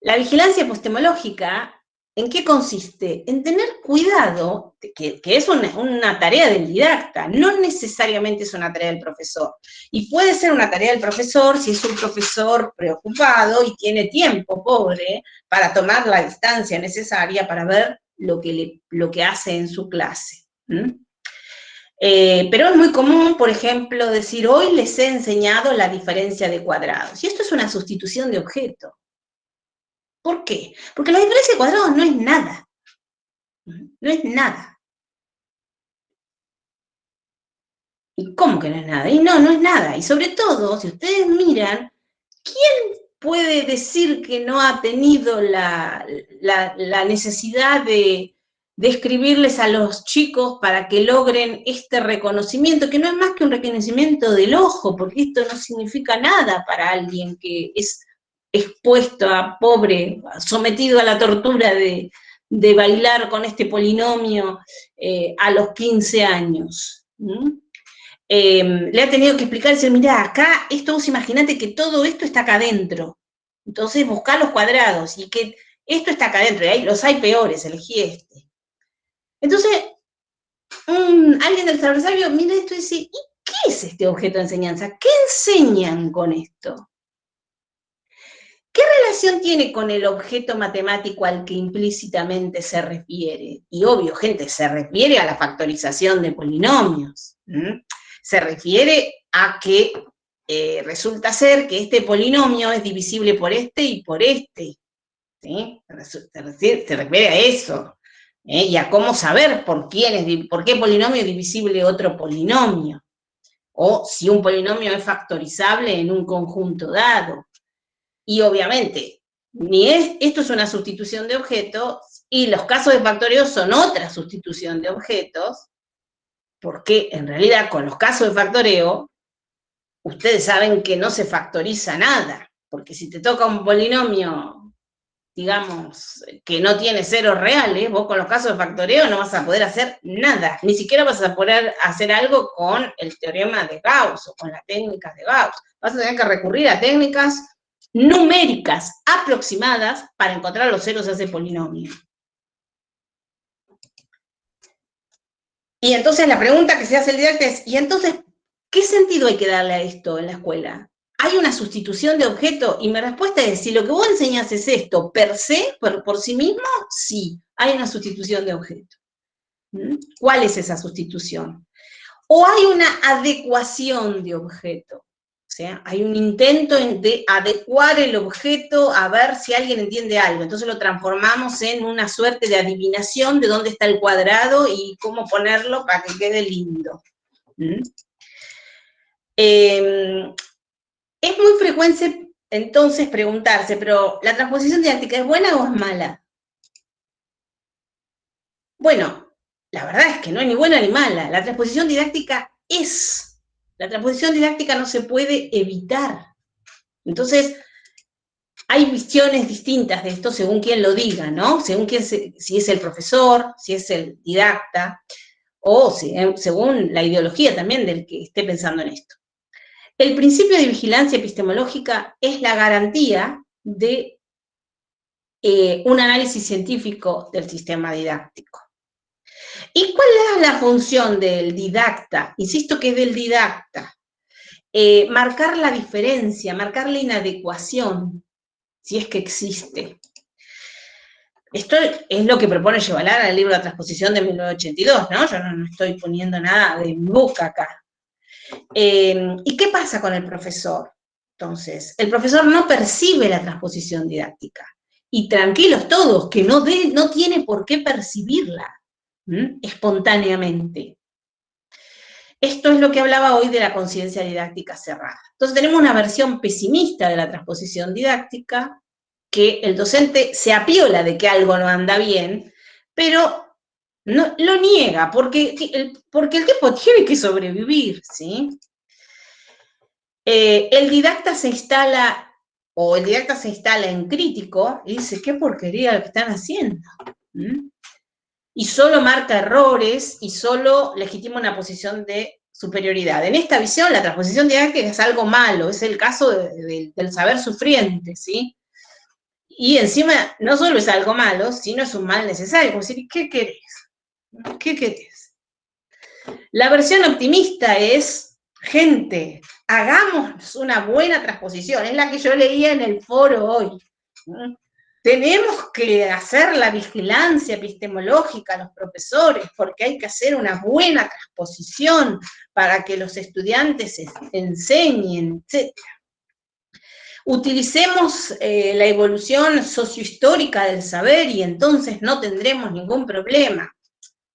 La vigilancia epistemológica, ¿en qué consiste? En tener cuidado, que es una tarea del didacta, no necesariamente es una tarea del profesor. Y puede ser una tarea del profesor si es un profesor preocupado y tiene tiempo, pobre, para tomar la distancia necesaria para ver lo que hace en su clase. Pero es muy común, por ejemplo, decir, hoy les he enseñado la diferencia de cuadrados. Y esto es una sustitución de objeto. ¿Por qué? Porque la diferencia de cuadrados no es nada. No es nada. ¿Y cómo que no es nada? Y no es nada. Y sobre todo, si ustedes miran, ¿quién puede decir que no ha tenido la necesidad de escribirles a los chicos para que logren este reconocimiento, que no es más que un reconocimiento del ojo, porque esto no significa nada para alguien que es expuesto a pobre, sometido a la tortura de bailar con este polinomio a los 15 años. Le ha tenido que explicar y decir, mirá, acá, vos imaginate que todo esto está acá adentro. Entonces buscá los cuadrados, y que esto está acá adentro, y los hay peores, elegí este. Entonces, alguien del saber sabio mira esto y dice, ¿y qué es este objeto de enseñanza? ¿Qué enseñan con esto? ¿Qué relación tiene con el objeto matemático al que implícitamente se refiere? Y obvio, gente, se refiere a la factorización de polinomios. Se refiere a que resulta ser que este polinomio es divisible por este y por este. ¿Sí? Se refiere a eso. Y a cómo saber por qué polinomio es divisible otro polinomio. O si un polinomio es factorizable en un conjunto dado. Y obviamente, esto es una sustitución de objetos, y los casos de factoreo son otra sustitución de objetos, porque en realidad con los casos de factoreo, ustedes saben que no se factoriza nada, porque si te toca un polinomio, digamos, que no tiene ceros reales, vos con los casos de factoreo no vas a poder hacer nada, ni siquiera vas a poder hacer algo con el teorema de Gauss, o con las técnicas de Gauss. Vas a tener que recurrir a técnicas numéricas aproximadas para encontrar los ceros de ese polinomio. Y entonces la pregunta que se hace el didacta es, ¿y entonces qué sentido hay que darle a esto en la escuela? ¿Hay una sustitución de objeto? Y mi respuesta es, si lo que vos enseñás es esto, per se, por sí mismo, sí, hay una sustitución de objeto. ¿Cuál es esa sustitución? O hay una adecuación de objeto. O sea, hay un intento de adecuar el objeto a ver si alguien entiende algo. Entonces lo transformamos en una suerte de adivinación de dónde está el cuadrado y cómo ponerlo para que quede lindo. Es muy frecuente entonces preguntarse, pero ¿la transposición didáctica es buena o es mala? Bueno, la verdad es que no es ni buena ni mala. La transposición didáctica es. La transposición didáctica no se puede evitar. Entonces, hay visiones distintas de esto según quien lo diga, ¿no? Según si es el profesor, si es el didacta, o según la ideología también del que esté pensando en esto. El principio de vigilancia epistemológica es la garantía de un análisis científico del sistema didáctico. ¿Y cuál es la función del didacta? Insisto que es del didacta. Marcar la diferencia, marcar la inadecuación, si es que existe. Esto es lo que propone Yevalar en el libro de transposición de 1982, ¿no? Yo no estoy poniendo nada de mi boca acá. ¿Y qué pasa con el profesor? Entonces, el profesor no percibe la transposición didáctica. Y tranquilos todos, que no tiene por qué percibirla espontáneamente. Esto es lo que hablaba hoy de la conciencia didáctica cerrada. Entonces tenemos una versión pesimista de la transposición didáctica, que el docente se apiola de que algo no anda bien, pero no, lo niega, porque el tipo tiene que sobrevivir, ¿sí? El didacta se instala en crítico y dice, qué porquería lo que están haciendo. Y solo marca errores y solo legitima una posición de superioridad. En esta visión, la transposición didáctica es algo malo, es el caso del saber sufriente, ¿sí? Y encima, no solo es algo malo, sino es un mal necesario. Como decir, ¿qué querés? ¿Qué querés? La versión optimista es, gente, hagamos una buena transposición. Es la que yo leía en el foro hoy. Tenemos que hacer la vigilancia epistemológica a los profesores porque hay que hacer una buena transposición para que los estudiantes enseñen, etc. Utilicemos la evolución sociohistórica del saber y entonces no tendremos ningún problema.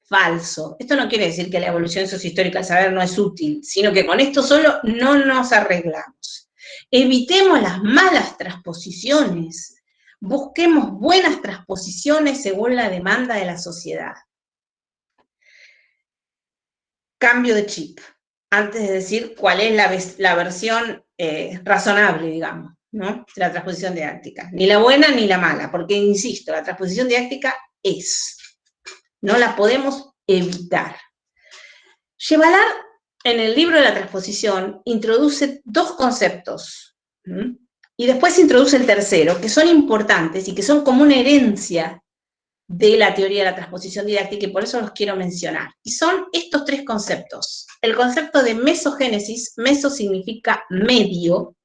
Falso. Esto no quiere decir que la evolución sociohistórica del saber no es útil, sino que con esto solo no nos arreglamos. Evitemos las malas transposiciones. Busquemos buenas transposiciones según la demanda de la sociedad. Cambio de chip, antes de decir cuál es la versión razonable, digamos, ¿no? De la transposición didáctica. Ni la buena ni la mala, porque, insisto, la transposición didáctica es. No la podemos evitar. Yevalar, en el libro de la transposición, introduce dos conceptos. Y después introduce el tercero, que son importantes y que son como una herencia de la teoría de la transposición didáctica, y por eso los quiero mencionar. Y son estos tres conceptos. El concepto de mesogénesis, meso significa medio,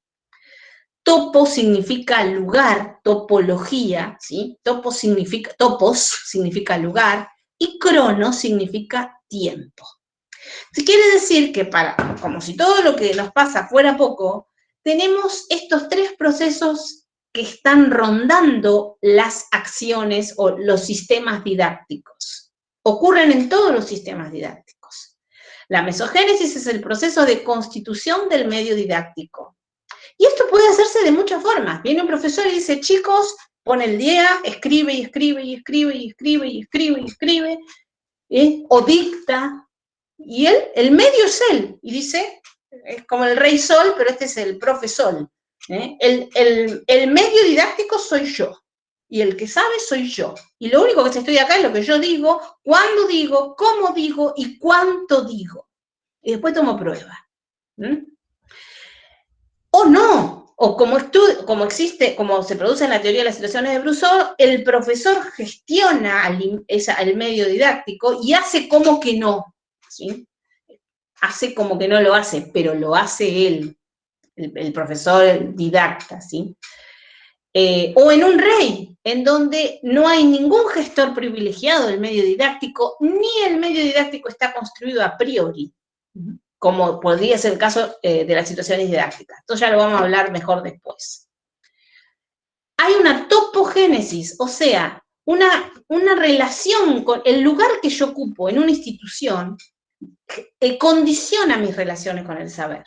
topo significa lugar, topología, ¿sí? Topos significa lugar, y crono significa tiempo. Se quiere decir que como si todo lo que nos pasa fuera poco, tenemos estos tres procesos que están rondando las acciones o los sistemas didácticos. Ocurren en todos los sistemas didácticos. La mesogénesis es el proceso de constitución del medio didáctico. Y esto puede hacerse de muchas formas. Viene un profesor y dice, chicos, pone el día, escribe y escribe y escribe y escribe y escribe y escribe, o dicta, y el medio es él, y dice, es como el rey sol, pero este es el profe sol. El medio didáctico soy yo, y el que sabe soy yo. Y lo único que estoy acá es lo que yo digo, cuándo digo, cómo digo y cuánto digo. Y después tomo prueba. O no, o como existe, como se produce en la teoría de las situaciones de Brousseau, el profesor gestiona al medio didáctico y hace como que no, ¿sí? Hace como que no lo hace, pero lo hace él, el profesor didacta, ¿sí? O en un rey, en donde no hay ningún gestor privilegiado del medio didáctico, ni el medio didáctico está construido a priori, como podría ser el caso de las situaciones didácticas. Esto ya lo vamos a hablar mejor después. Hay una topogénesis, o sea, una relación con el lugar que yo ocupo en una institución que condiciona mis relaciones con el saber.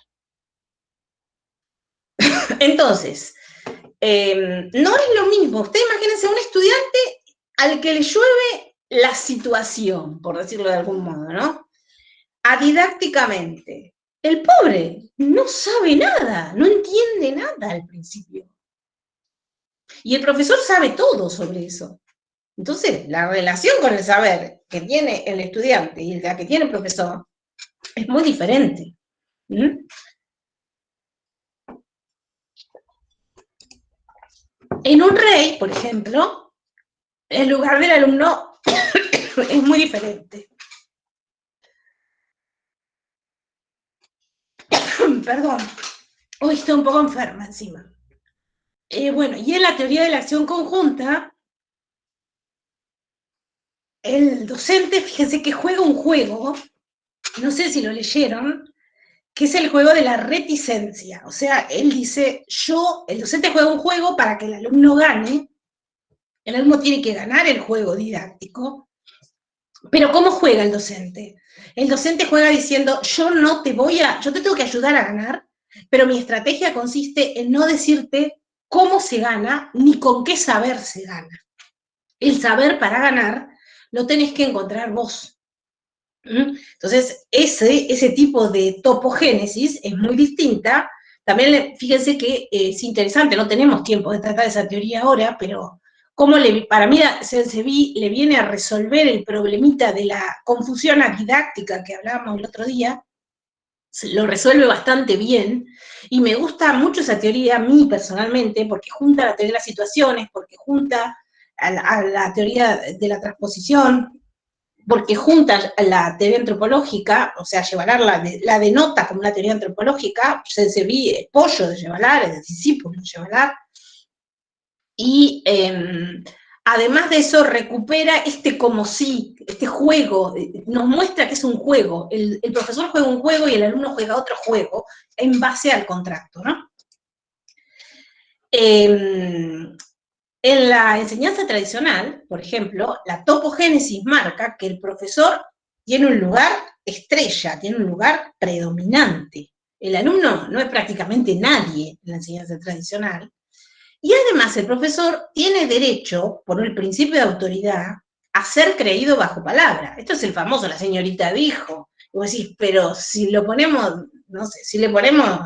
Entonces, no es lo mismo. Ustedes imagínense un estudiante al que le llueve la situación, por decirlo de algún modo, ¿no? Didácticamente. El pobre no sabe nada, no entiende nada al principio. Y el profesor sabe todo sobre eso. Entonces, la relación con el saber que tiene el estudiante y la que tiene el profesor es muy diferente. En un rey, por ejemplo, el lugar del alumno es muy diferente. Perdón, hoy estoy un poco enferma encima. Bueno, y en la teoría de la acción conjunta, el docente, fíjense que juega un juego, no sé si lo leyeron, que es el juego de la reticencia. O sea, él dice, el docente juega un juego para que el alumno gane, el alumno tiene que ganar el juego didáctico, pero ¿cómo juega el docente? El docente juega diciendo, yo te tengo que ayudar a ganar, pero mi estrategia consiste en no decirte cómo se gana, ni con qué saber se gana. El saber para ganar lo tenés que encontrar vos. Entonces, ese tipo de topogénesis es muy distinta. También fíjense que es interesante, no tenemos tiempo de tratar esa teoría ahora, pero para mí Saint-Séville le viene a resolver el problemita de la confusión didáctica que hablábamos el otro día, lo resuelve bastante bien, y me gusta mucho esa teoría a mí personalmente, porque junta la teoría de las situaciones, porque junta a la teoría de la transposición, porque junta la teoría antropológica, o sea, Gevallar la denota como una teoría antropológica, Saint-Séville es pollo de Gevallar, es discípulo de Gevallar, y además de eso recupera como si, este juego, nos muestra que es un juego, el profesor juega un juego y el alumno juega otro juego, en base al contrato, ¿no? En la enseñanza tradicional, por ejemplo, la topogénesis marca que el profesor tiene un lugar estrella, tiene un lugar predominante. El alumno no es prácticamente nadie en la enseñanza tradicional. Y además el profesor tiene derecho, por el principio de autoridad, a ser creído bajo palabra. Esto es el famoso, la señorita dijo. Y vos decís, pero si lo ponemos, no sé, si le ponemos,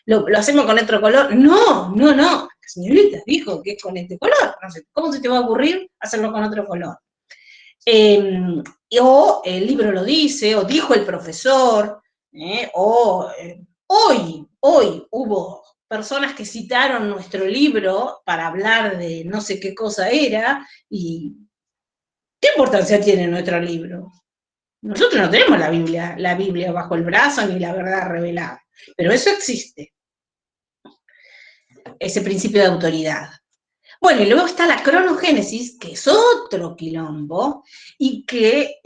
lo hacemos con otro color. No, no, no. La señorita dijo que es con este color. No sé, ¿cómo se te va a ocurrir hacerlo con otro color? O el libro lo dice, o dijo el profesor, hoy hubo personas que citaron nuestro libro para hablar de no sé qué cosa era, y ¿qué importancia tiene nuestro libro? Nosotros no tenemos la Biblia bajo el brazo ni la verdad revelada, pero eso existe, ese principio de autoridad. Bueno, y luego está la cronogénesis, que es otro quilombo, y que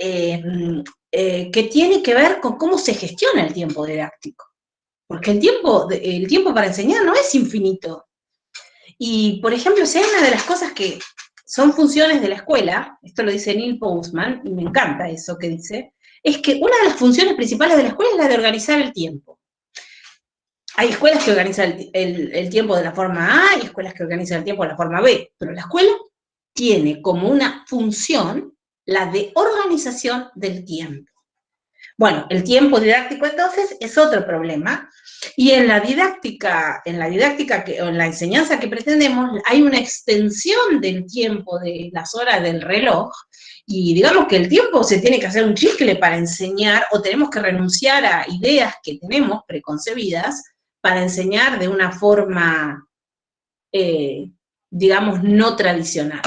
tiene que ver con cómo se gestiona el tiempo didáctico. Porque el tiempo para enseñar no es infinito. Y, por ejemplo, si hay una de las cosas que son funciones de la escuela, esto lo dice Neil Postman, y me encanta eso que dice, es que una de las funciones principales de la escuela es la de organizar el tiempo. Hay escuelas que organizan el tiempo de la forma A y escuelas que organizan el tiempo de la forma B, pero la escuela tiene como una función la de organización del tiempo. Bueno, el tiempo didáctico entonces es otro problema, y en la didáctica o en la enseñanza que pretendemos hay una extensión del tiempo de las horas del reloj, y digamos que el tiempo se tiene que hacer un chicle para enseñar, o tenemos que renunciar a ideas que tenemos preconcebidas para enseñar de una forma, digamos, no tradicional.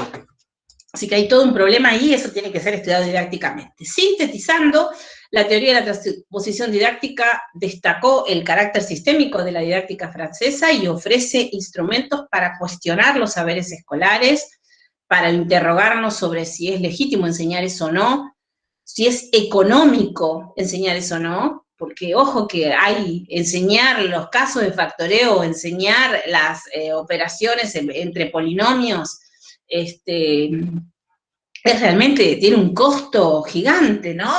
Así que hay todo un problema ahí, y eso tiene que ser estudiado didácticamente. Sintetizando, la teoría de la transposición didáctica destacó el carácter sistémico de la didáctica francesa y ofrece instrumentos para cuestionar los saberes escolares, para interrogarnos sobre si es legítimo enseñar eso o no, si es económico enseñar eso o no, porque ojo que hay enseñar los casos de factoreo, enseñar las operaciones entre polinomios, es realmente, tiene un costo gigante, ¿no?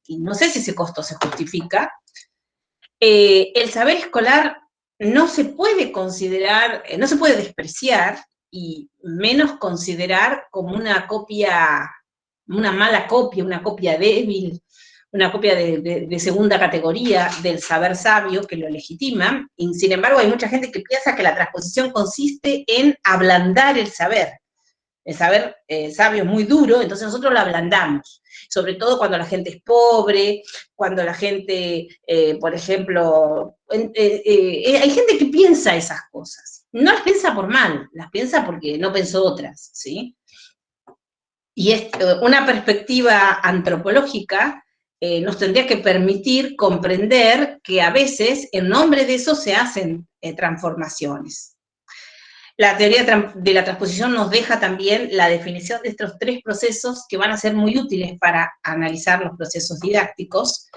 Y no sé si ese costo se justifica. El saber escolar no se puede considerar, no se puede despreciar, y menos considerar como una copia, una mala copia, una copia débil, una copia de segunda categoría del saber sabio que lo legitima. Y sin embargo hay mucha gente que piensa que la transposición consiste en ablandar el saber. El saber sabio es muy duro, entonces nosotros lo ablandamos, sobre todo cuando la gente es pobre, cuando la gente, por ejemplo, hay gente que piensa esas cosas, no las piensa por mal, las piensa porque no pensó otras, ¿sí? Y es una perspectiva antropológica nos tendría que permitir comprender que a veces en nombre de eso se hacen transformaciones. La teoría de la transposición nos deja también la definición de estos tres procesos que van a ser muy útiles para analizar los procesos didácticos,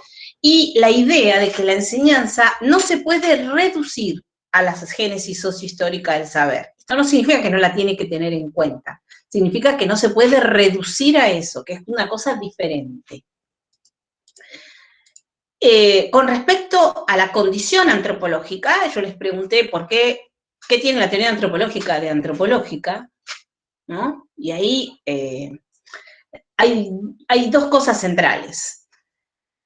y la idea de que la enseñanza no se puede reducir a la génesis sociohistórica del saber. Esto no significa que no la tiene que tener en cuenta, significa que no se puede reducir a eso, que es una cosa diferente. Con respecto a la condición antropológica, yo les pregunté por qué tiene la teoría antropológica de antropológica, ¿no? Y ahí hay dos cosas centrales.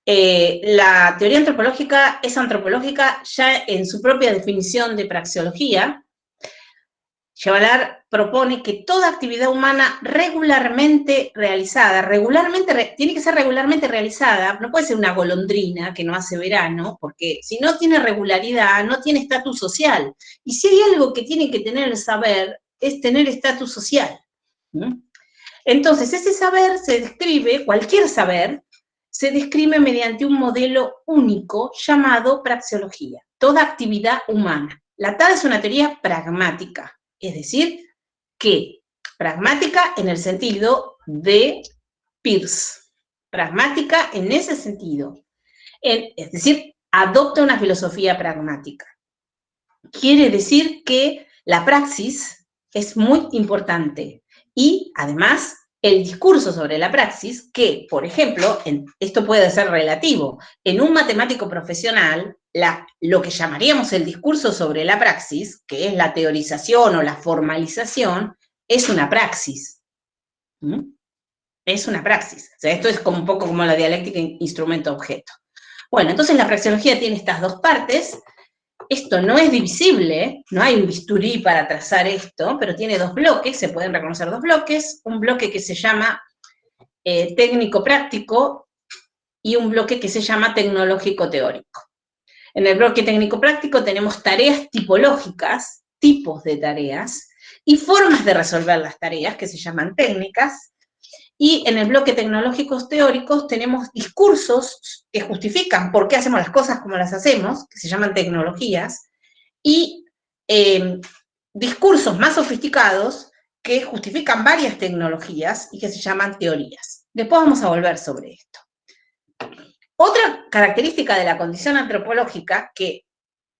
La teoría antropológica es antropológica ya en su propia definición de praxeología. Chevallard propone que toda actividad humana regularmente realizada, tiene que ser regularmente realizada, no puede ser una golondrina que no hace verano, porque si no tiene regularidad, no tiene estatus social. Y si hay algo que tiene que tener el saber, es tener estatus social. Entonces, ese saber se describe, cualquier saber, se describe mediante un modelo único llamado praxeología, toda actividad humana. La TAD es una teoría pragmática. Es decir, que pragmática en el sentido de Peirce, pragmática en ese sentido, es decir, adopta una filosofía pragmática. Quiere decir que la praxis es muy importante y además el discurso sobre la praxis, que por ejemplo, esto puede ser relativo, en un matemático profesional, lo que llamaríamos el discurso sobre la praxis, que es la teorización o la formalización, es una praxis. Es una praxis. O sea, esto es como un poco como la dialéctica instrumento-objeto. Bueno, entonces la praxeología tiene estas dos partes. Esto no es divisible, no hay un bisturí para trazar esto, pero tiene dos bloques, se pueden reconocer dos bloques, un bloque que se llama técnico-práctico y un bloque que se llama tecnológico-teórico. En el bloque técnico-práctico tenemos tareas tipológicas, tipos de tareas, y formas de resolver las tareas, que se llaman técnicas, y en el bloque tecnológicos teóricos tenemos discursos que justifican por qué hacemos las cosas como las hacemos, que se llaman tecnologías, y discursos más sofisticados que justifican varias tecnologías y que se llaman teorías. Después vamos a volver sobre esto. Otra característica de la condición antropológica, que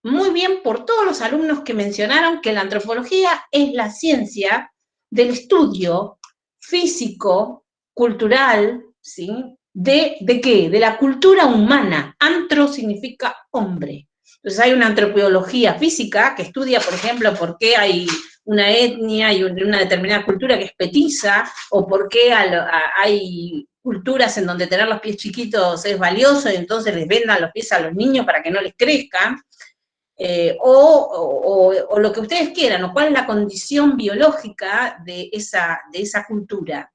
muy bien por todos los alumnos que mencionaron que la antropología es la ciencia del estudio físico, cultural, ¿sí? ¿De qué? De la cultura humana. Antro significa hombre. Entonces hay una antropología física que estudia, por ejemplo, por qué hay una etnia y una determinada cultura que es petiza, o por qué hay culturas en donde tener los pies chiquitos es valioso y entonces les vendan los pies a los niños para que no les crezcan, o lo que ustedes quieran, o cuál es la condición biológica de esa cultura.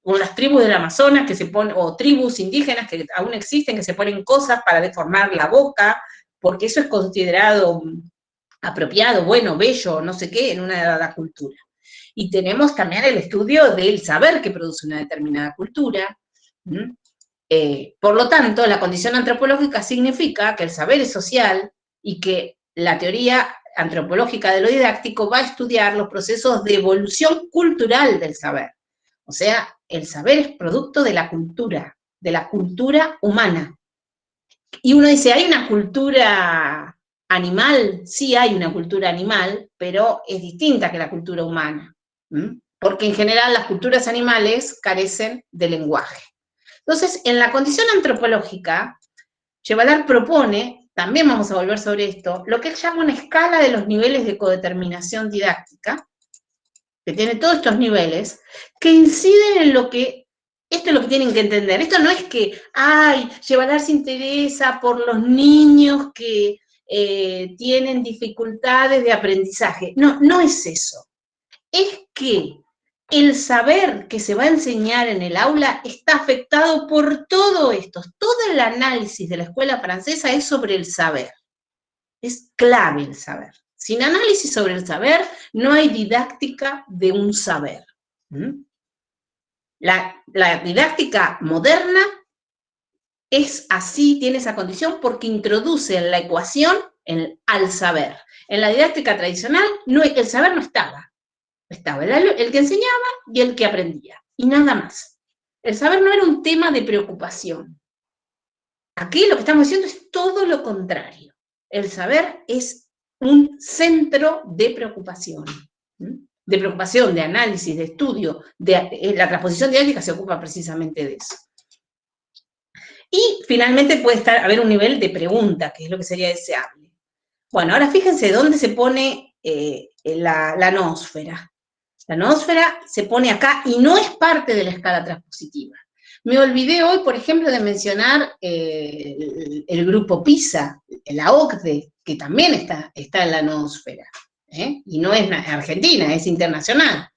O las tribus del Amazonas que se ponen, o tribus indígenas que aún existen, que se ponen cosas para deformar la boca, porque eso es considerado apropiado, bueno, bello, no sé qué, en una dada cultura. Y tenemos también el estudio del saber que produce una determinada cultura. Por lo tanto, la condición antropológica significa que el saber es social y que la teoría antropológica de lo didáctico va a estudiar los procesos de evolución cultural del saber. O sea, el saber es producto de la cultura humana. Y uno dice, ¿hay una cultura animal? Sí hay una cultura animal, pero es distinta que la cultura humana. Porque en general las culturas animales carecen de lenguaje. Entonces, en la condición antropológica, Chevallard propone, también vamos a volver sobre esto, lo que él llama una escala de los niveles de codeterminación didáctica, que tiene todos estos niveles, que inciden en lo que, esto es lo que tienen que entender, esto no es que, ay, Chevallard se interesa por los niños que tienen dificultades de aprendizaje, no, no es eso, es que el saber que se va a enseñar en el aula está afectado por todo esto. Todo el análisis de la escuela francesa es sobre el saber. Es clave el saber. Sin análisis sobre el saber, no hay didáctica de un saber. La didáctica moderna es así, tiene esa condición, porque introduce en la ecuación al saber. En la didáctica tradicional, el saber no estaba. Estaba el que enseñaba y el que aprendía, y nada más. El saber no era un tema de preocupación. Aquí lo que estamos diciendo es todo lo contrario. El saber es un centro de preocupación, de análisis, de estudio. La transposición didáctica se ocupa precisamente de eso. Y finalmente puede haber un nivel de pregunta, que es lo que sería deseable. Bueno, ahora fíjense dónde se pone la noósfera. La noósfera se pone acá y no es parte de la escala transpositiva. Me olvidé hoy, por ejemplo, de mencionar el grupo PISA, la OCDE, que también está en la noósfera. Y no es argentina, es internacional.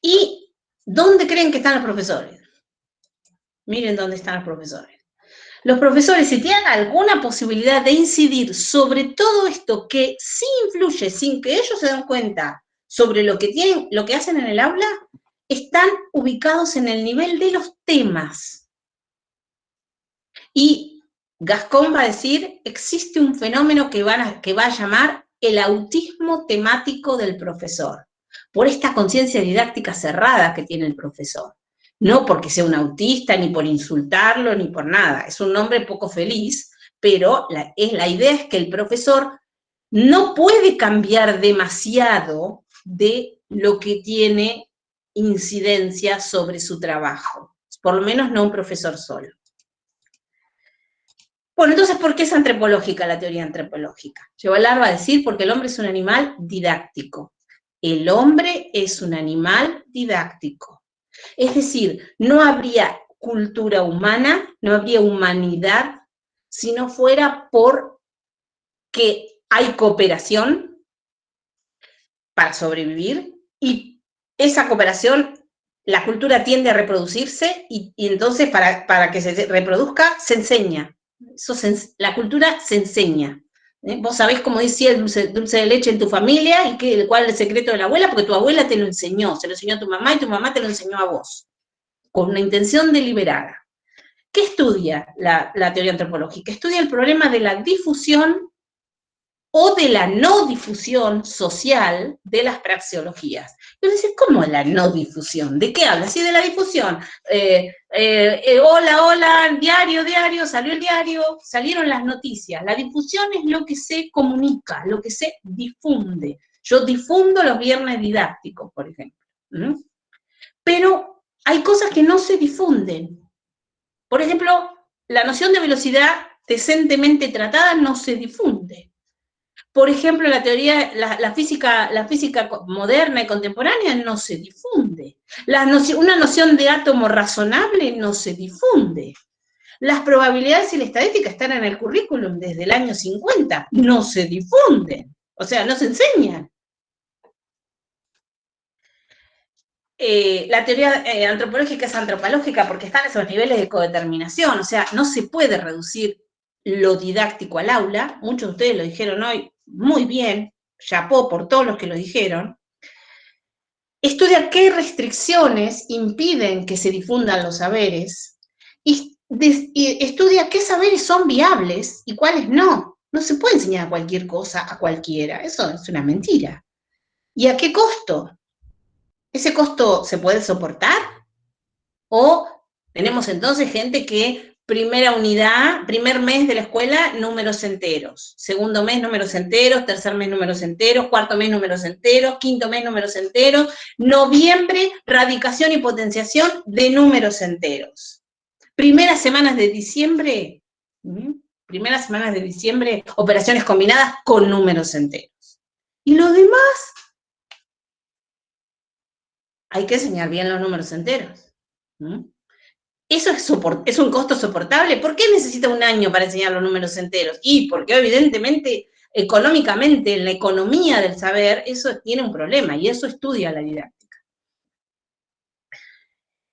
¿Y dónde creen que están los profesores? Miren dónde están los profesores. Los profesores, si tienen alguna posibilidad de incidir sobre todo esto que sí influye sin que ellos se den cuenta sobre lo que hacen en el aula, están ubicados en el nivel de los temas. Y Gascón va a decir, existe un fenómeno que va a llamar el autismo temático del profesor, por esta conciencia didáctica cerrada que tiene el profesor. No porque sea un autista, ni por insultarlo, ni por nada. Es un hombre poco feliz, pero la idea es que el profesor no puede cambiar demasiado de lo que tiene incidencia sobre su trabajo. Por lo menos no un profesor solo. Bueno, entonces, ¿por qué es antropológica la teoría antropológica? Chevallard va a decir, porque el hombre es un animal didáctico. El hombre es un animal didáctico. Es decir, no habría cultura humana, no habría humanidad, si no fuera por que hay cooperación para sobrevivir, y esa cooperación, la cultura tiende a reproducirse, y entonces para que se reproduzca, se enseña. La cultura se enseña. Vos sabés cómo decía el dulce de leche en tu familia, y cuál es el secreto de la abuela, porque tu abuela te lo enseñó, se lo enseñó a tu mamá, y tu mamá te lo enseñó a vos, con una intención deliberada. ¿Qué estudia la teoría antropológica? Estudia el problema de la difusión o de la no difusión social de las praxeologías. Entonces, ¿cómo la no difusión? ¿De qué habla? Sí, de la difusión. Hola, diario, salió el diario, salieron las noticias. La difusión es lo que se comunica, lo que se difunde. Yo difundo los viernes didácticos, por ejemplo. Pero hay cosas que no se difunden. Por ejemplo, la noción de velocidad decentemente tratada no se difunde. Por ejemplo, la física moderna y contemporánea no se difunde. Una noción de átomo razonable no se difunde. Las probabilidades y la estadística están en el currículum desde el año 50, no se difunden, o sea, no se enseñan. La teoría antropológica es antropológica porque están esos niveles de codeterminación, o sea, no se puede reducir lo didáctico al aula, muchos de ustedes lo dijeron hoy muy bien, chapó por todos los que lo dijeron, estudia qué restricciones impiden que se difundan los saberes, y estudia qué saberes son viables y cuáles no. No se puede enseñar cualquier cosa a cualquiera, eso es una mentira. ¿Y a qué costo? ¿Ese costo se puede soportar? ¿O tenemos entonces gente que primera unidad, primer mes de la escuela, números enteros, segundo mes, números enteros, tercer mes, números enteros, cuarto mes, números enteros, quinto mes, números enteros, noviembre, radicación y potenciación de números enteros? Primeras semanas de diciembre, operaciones combinadas con números enteros. Y lo demás, hay que enseñar bien los números enteros. ¿Eso es un costo soportable? ¿Por qué necesita un año para enseñar los números enteros? Y porque evidentemente, económicamente, en la economía del saber, eso tiene un problema, y eso estudia la didáctica.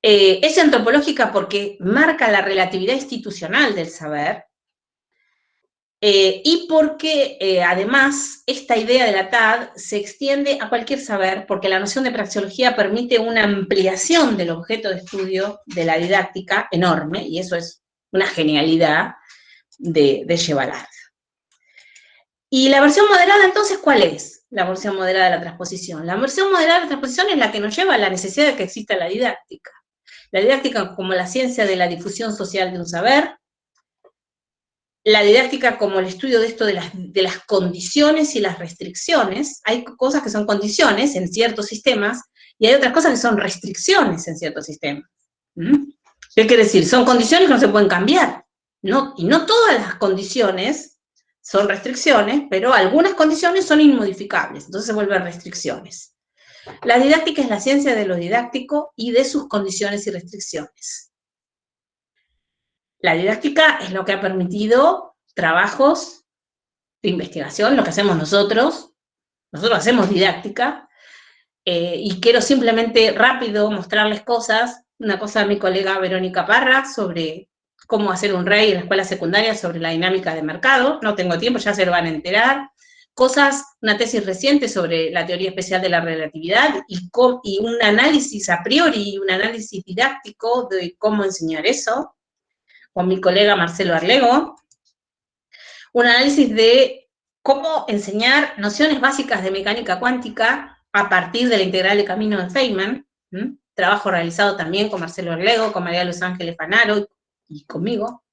Es antropológica porque marca la relatividad institucional del saber, y porque además esta idea de la TAD se extiende a cualquier saber, porque la noción de praxeología permite una ampliación del objeto de estudio de la didáctica enorme, y eso es una genialidad de Yevalar. ¿Y la versión moderada entonces cuál es? La versión moderada de la transposición. La versión moderada de la transposición es la que nos lleva a la necesidad de que exista la didáctica. La didáctica como la ciencia de la difusión social de un saber, la didáctica como el estudio de esto de las condiciones y las restricciones. Hay cosas que son condiciones en ciertos sistemas, y hay otras cosas que son restricciones en ciertos sistemas. ¿Qué quiere decir? Son condiciones que no se pueden cambiar. Y no todas las condiciones son restricciones, pero algunas condiciones son inmodificables, entonces se vuelven restricciones. La didáctica es la ciencia de lo didáctico y de sus condiciones y restricciones. La didáctica es lo que ha permitido trabajos de investigación, lo que hacemos nosotros hacemos didáctica, y quiero simplemente rápido mostrarles cosas, una cosa de mi colega Verónica Parra sobre cómo hacer un REI en la escuela secundaria sobre la dinámica de mercado, no tengo tiempo, ya se lo van a enterar, una tesis reciente sobre la teoría especial de la relatividad, y un análisis a priori, un análisis didáctico de cómo enseñar eso, con mi colega Marcelo Arlego, un análisis de cómo enseñar nociones básicas de mecánica cuántica a partir de la integral de camino de Feynman, trabajo realizado también con Marcelo Arlego, con María Los Ángeles Fanaro y conmigo.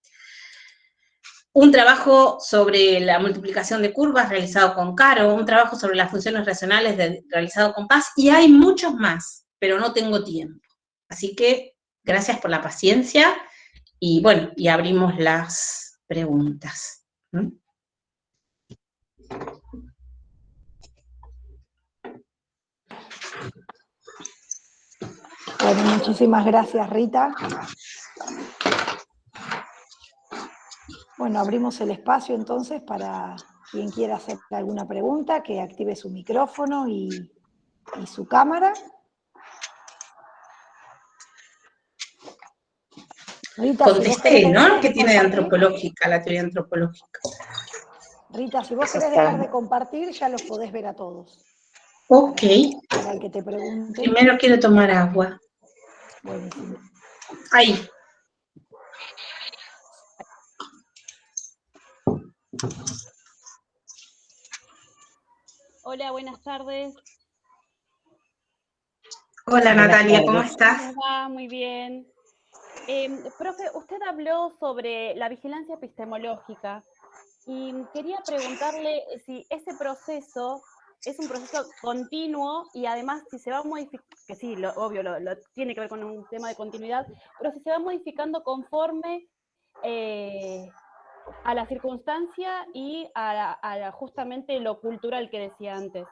Un trabajo sobre la multiplicación de curvas realizado con Caro, un trabajo sobre las funciones racionales realizado con Paz, y hay muchos más, pero no tengo tiempo. Así que gracias por la paciencia, y bueno, y abrimos las preguntas. Bueno, muchísimas gracias, Rita. Bueno, abrimos el espacio entonces para quien quiera hacer alguna pregunta, que active su micrófono y su cámara. Rita, contesté, ¿no? ¿Qué tiene de antropológica, la teoría antropológica? Rita, si vos querés dejar de compartir, ya los podés ver a todos. Ok. Para el que te pregunte. Primero quiero tomar agua. Buenísimo. Ahí. Hola, buenas tardes. Hola Natalia, ¿cómo estás? ¿Cómo va? Muy bien. Profe, usted habló sobre la vigilancia epistemológica y quería preguntarle si ese proceso es un proceso continuo y además si se va a modificar, que sí, obvio, tiene que ver con un tema de continuidad, pero si se va modificando conforme a la circunstancia y a justamente lo cultural que decía antes.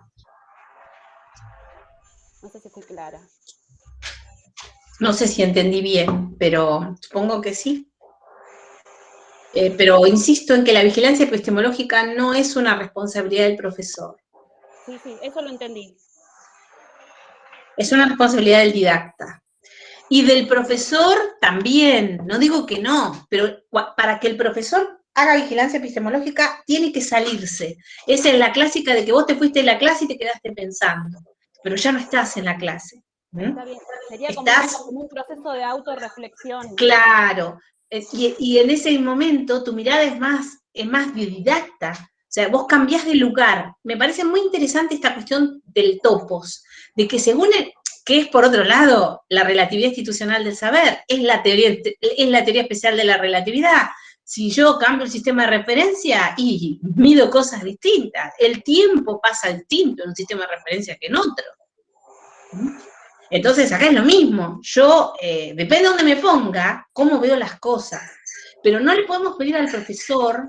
No sé si fui clara. No sé si entendí bien, pero supongo que sí. Pero insisto en que la vigilancia epistemológica no es una responsabilidad del profesor. Sí, eso lo entendí. Es una responsabilidad del didacta. Y del profesor también, no digo que no, pero para que el profesor haga vigilancia epistemológica, tiene que salirse. Esa es la clásica de que vos te fuiste de la clase y te quedaste pensando, pero ya no estás en la clase. Está bien. Sería como un proceso de autorreflexión. Claro, y en ese momento tu mirada es más didacta, o sea, vos cambiás de lugar. Me parece muy interesante esta cuestión del topos, de que según que es por otro lado la relatividad institucional del saber, es la teoría especial de la relatividad. Si yo cambio el sistema de referencia y mido cosas distintas, el tiempo pasa distinto en un sistema de referencia que en otro. Entonces acá es lo mismo, yo, depende de dónde me ponga, cómo veo las cosas, pero no le podemos pedir al profesor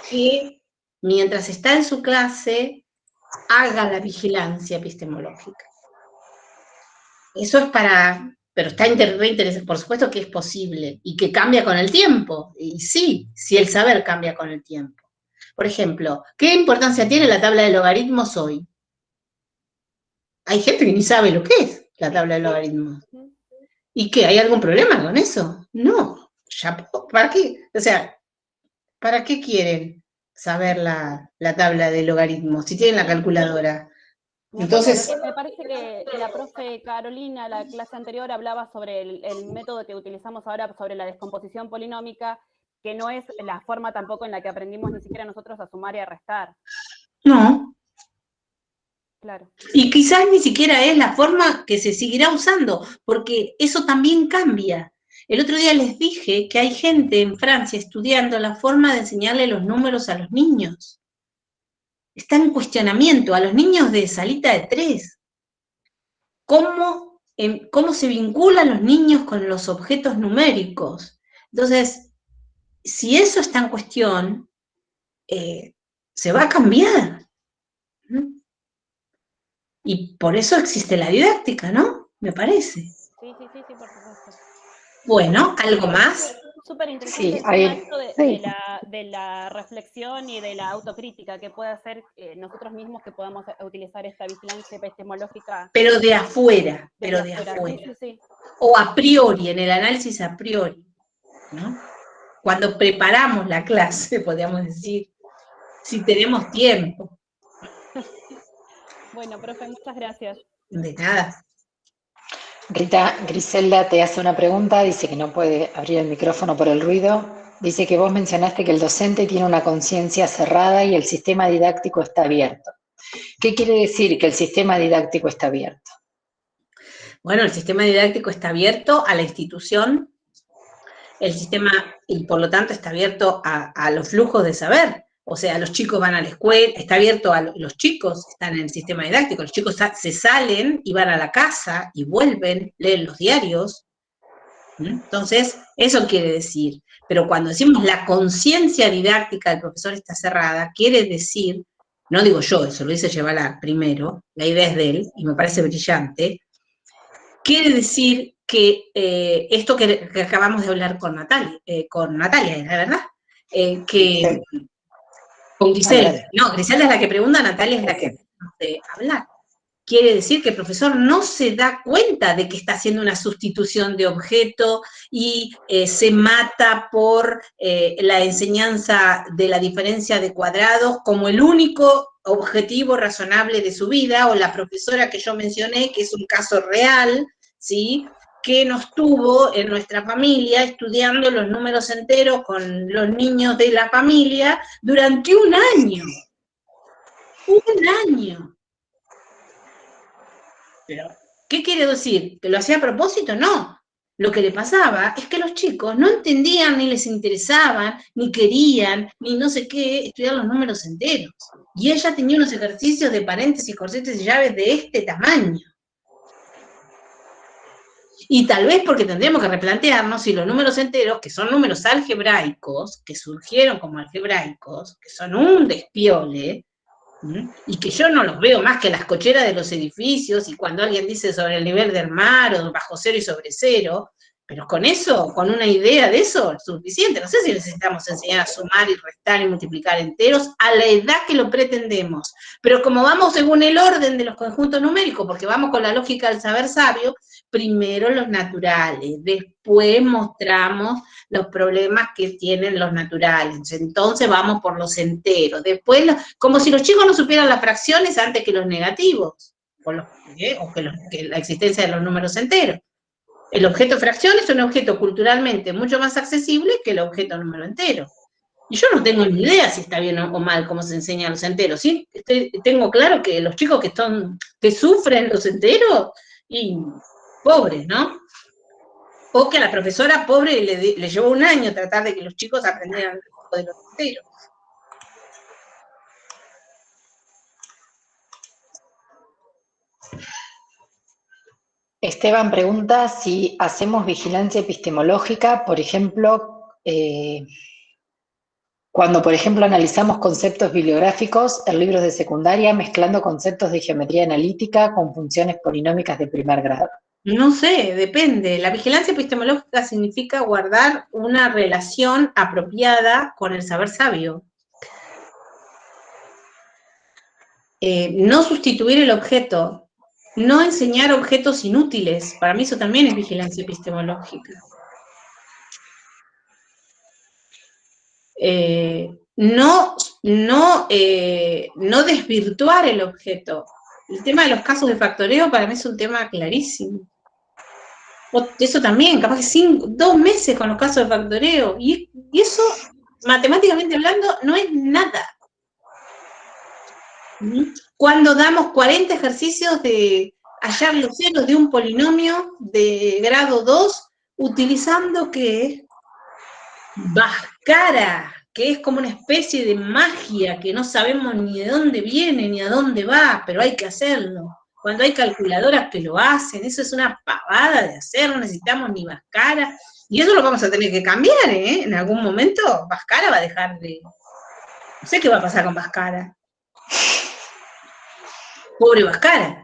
que mientras está en su clase haga la vigilancia epistemológica. Eso es pero está re interesante, por supuesto que es posible, y que cambia con el tiempo, y sí, si el saber cambia con el tiempo. Por ejemplo, ¿qué importancia tiene la tabla de logaritmos hoy? Hay gente que ni sabe lo que es la tabla de logaritmos. ¿Y qué? ¿Hay algún problema con eso? No. ¿Para qué? O sea, ¿para qué quieren saber la tabla de logaritmos si tienen la calculadora? Entonces, me parece que la profe Carolina, la clase anterior, hablaba sobre el método que utilizamos ahora sobre la descomposición polinómica, que no es la forma tampoco en la que aprendimos ni siquiera nosotros a sumar y a restar. No. Claro. Y quizás ni siquiera es la forma que se seguirá usando, porque eso también cambia. El otro día les dije que hay gente en Francia estudiando la forma de enseñarle los números a los niños. Está en cuestionamiento a los niños de salita de 3. ¿Cómo se vinculan los niños con los objetos numéricos? Entonces, si eso está en cuestión, se va a cambiar. Y por eso existe la didáctica, ¿no? Me parece. Sí, por supuesto. Bueno, ¿algo más? Súper interesante esto de la reflexión y de la autocrítica que puede hacer nosotros mismos, que podamos utilizar esta vigilancia epistemológica. Pero de afuera, Sí. O a priori, en el análisis a priori, ¿no? Cuando preparamos la clase, podríamos decir, si tenemos tiempo. Bueno, profe, muchas gracias. De nada. Rita, Griselda te hace una pregunta, dice que no puede abrir el micrófono por el ruido. Dice que vos mencionaste que el docente tiene una conciencia cerrada y el sistema didáctico está abierto. ¿Qué quiere decir que el sistema didáctico está abierto? Bueno, el sistema didáctico está abierto a la institución, el sistema, y por lo tanto está abierto a los flujos de saber. O sea, los chicos van a la escuela, está abierto a los chicos, están en el sistema didáctico, los chicos se salen y van a la casa y vuelven, leen los diarios. Entonces, eso quiere decir, pero cuando decimos la conciencia didáctica del profesor está cerrada, quiere decir, no digo yo, eso lo dice Yevalar primero, la idea es de él, y me parece brillante, quiere decir que esto que acabamos de hablar con Natalia, ¿es la verdad? Que con Griselda, no, Griselda es la que pregunta, Natalia es la que habla. Quiere decir que el profesor no se da cuenta de que está haciendo una sustitución de objeto y se mata por la enseñanza de la diferencia de cuadrados como el único objetivo razonable de su vida, o la profesora que yo mencioné, que es un caso real, ¿sí?, que nos tuvo en nuestra familia estudiando los números enteros con los niños de la familia durante un año. Un año. Pero, ¿qué quiere decir? ¿Que lo hacía a propósito? No. Lo que le pasaba es que los chicos no entendían, ni les interesaban, ni querían, ni no sé qué, estudiar los números enteros. Y ella tenía unos ejercicios de paréntesis, corchetes y llaves de este tamaño. Y tal vez porque tendríamos que replantearnos si los números enteros, que son números algebraicos, que surgieron como algebraicos, que son un despiole, y que yo no los veo más que las cocheras de los edificios, y cuando alguien dice sobre el nivel del mar, o bajo cero y sobre cero, Pero con eso, con una idea de eso, es suficiente. No sé si necesitamos enseñar a sumar y restar y multiplicar enteros a la edad que lo pretendemos. Pero como vamos según el orden de los conjuntos numéricos, porque vamos con la lógica del saber sabio, primero los naturales, después mostramos los problemas que tienen los naturales, entonces vamos por los enteros, después, como si los chicos no supieran las fracciones antes que los negativos, o que la existencia de los números enteros. El objeto fracción es un objeto culturalmente mucho más accesible que el objeto número entero. Y yo no tengo ni idea si está bien o mal cómo se enseñan los enteros, ¿sí? Tengo claro que los chicos que sufren los enteros, y pobres, ¿no? O que a la profesora pobre le llevó un año tratar de que los chicos aprendieran de los enteros. Esteban pregunta si hacemos vigilancia epistemológica, por ejemplo, cuando, por ejemplo, analizamos conceptos bibliográficos en libros de secundaria, mezclando conceptos de geometría analítica con funciones polinómicas de primer grado. No sé, depende. La vigilancia epistemológica significa guardar una relación apropiada con el saber sabio. No sustituir el objeto, no enseñar objetos inútiles. Para mí eso también es vigilancia epistemológica. No desvirtuar el objeto. El tema de los casos de factoreo para mí es un tema clarísimo. Eso también, capaz que 2 meses con los casos de factoreo. Y eso, matemáticamente hablando, no es nada. Cuando damos 40 ejercicios de hallar los ceros de un polinomio de grado 2, utilizando ¿qué? Bhaskara, que es como una especie de magia que no sabemos ni de dónde viene ni a dónde va, pero hay que hacerlo. Cuando hay calculadoras que lo hacen, eso es una pavada de hacer, no necesitamos ni Bhaskara, y eso lo vamos a tener que cambiar, ¿eh? En algún momento Bhaskara va a dejar de... No sé qué va a pasar con Bhaskara. Pobre Bhaskara.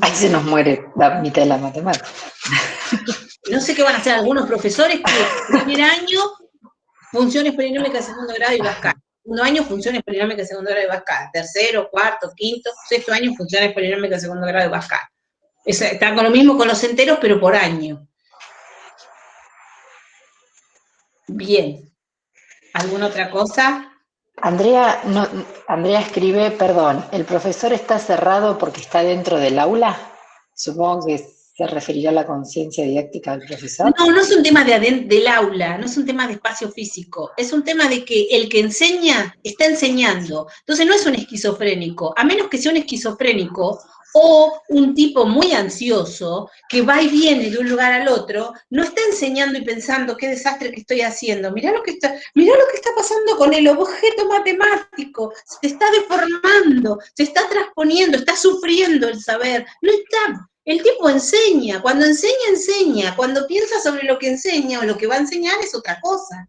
Ahí se nos muere la mitad de la matemática. No sé qué van a hacer algunos profesores que primer año funciones polinómicas de segundo grado y Bhaskara. Segundo año, funciones polinómicas de segundo grado y Bhaskara. Tercero, cuarto, quinto, sexto año, funciones polinómicas de segundo grado y Bhaskara. Está con lo mismo con los enteros, pero por año. Bien. ¿Alguna otra cosa? Andrea escribe, perdón, ¿el profesor está cerrado porque está dentro del aula? Supongo que se referirá a la conciencia didáctica del profesor. No, no es un tema del aula, no es un tema de espacio físico, es un tema de que el que enseña está enseñando. Entonces no es un esquizofrénico, a menos que sea un esquizofrénico o un tipo muy ansioso que va y viene de un lugar al otro, no está enseñando y pensando qué desastre que estoy haciendo. Mirá lo que está pasando con el objeto matemático, se está deformando, se está transponiendo, está sufriendo el saber, no está. El tipo enseña, cuando enseña, cuando piensa sobre lo que enseña o lo que va a enseñar es otra cosa.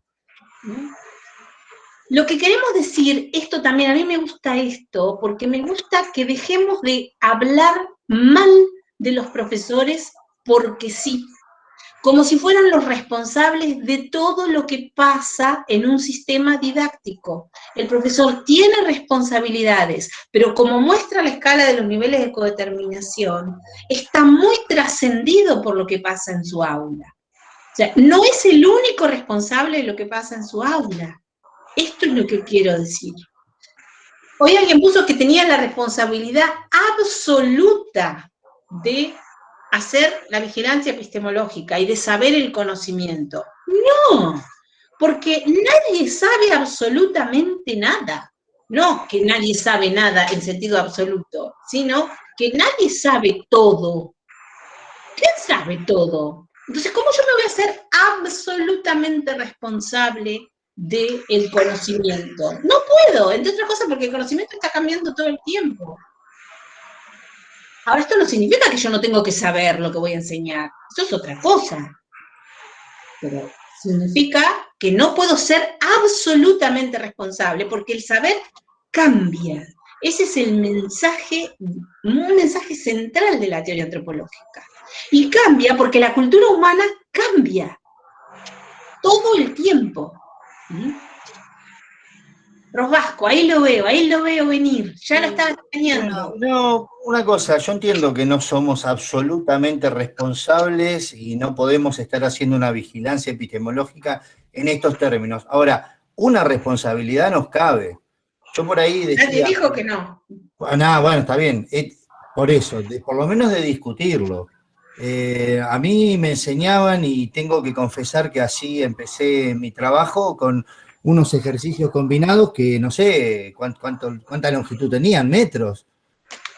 ¿No? Lo que queremos decir, esto también, a mí me gusta esto, porque me gusta que dejemos de hablar mal de los profesores porque sí, como si fueran los responsables de todo lo que pasa en un sistema didáctico. El profesor tiene responsabilidades, pero como muestra la escala de los niveles de codeterminación, está muy trascendido por lo que pasa en su aula. O sea, no es el único responsable de lo que pasa en su aula. Esto es lo que quiero decir. Hoy alguien puso que tenía la responsabilidad absoluta de hacer la vigilancia epistemológica y de saber el conocimiento. No, porque nadie sabe absolutamente nada. No que nadie sabe nada en sentido absoluto, sino que nadie sabe todo. ¿Quién sabe todo? Entonces, ¿cómo yo me voy a hacer absolutamente responsable del conocimiento? No puedo, entre otras cosas porque el conocimiento está cambiando todo el tiempo. Ahora, esto no significa que yo no tengo que saber lo que voy a enseñar. Eso es otra cosa. Pero significa que no puedo ser absolutamente responsable porque el saber cambia. Ese es el mensaje, un mensaje central de la teoría antropológica. Y cambia porque la cultura humana cambia todo el tiempo. Rosbasco, ahí lo veo venir, ya lo estaba extrañando. No, una cosa, yo entiendo que no somos absolutamente responsables y no podemos estar haciendo una vigilancia epistemológica en estos términos. Ahora, una responsabilidad nos cabe. Yo por ahí decía... Nadie dijo que no. Nada, bueno, está bien. Por eso, por lo menos de discutirlo. A mí me enseñaban y tengo que confesar que así empecé mi trabajo con unos ejercicios combinados que no sé cuánta longitud tenían, metros.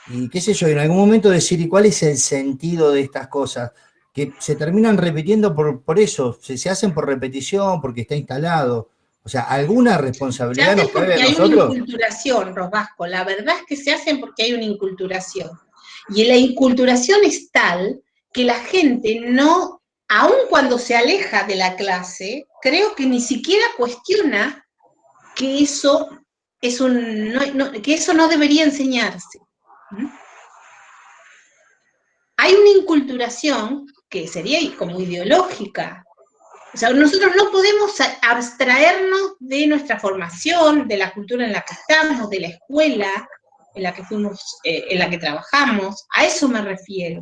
Y qué sé yo, en algún momento decir, ¿y cuál es el sentido de estas cosas? Que se terminan repitiendo por eso, se hacen por repetición, porque está instalado. O sea, ¿alguna responsabilidad nos cabe a hay nosotros? una inculturación, Rosbasco, la verdad es que se hacen porque hay una inculturación. Y la inculturación es tal que la gente no, aun cuando se aleja de la clase, creo que ni siquiera cuestiona que eso es que eso no debería enseñarse. Hay una inculturación que sería como ideológica. O sea, nosotros no podemos abstraernos de nuestra formación, de la cultura en la que estamos, de la escuela en la que fuimos, en la que trabajamos. A eso me refiero.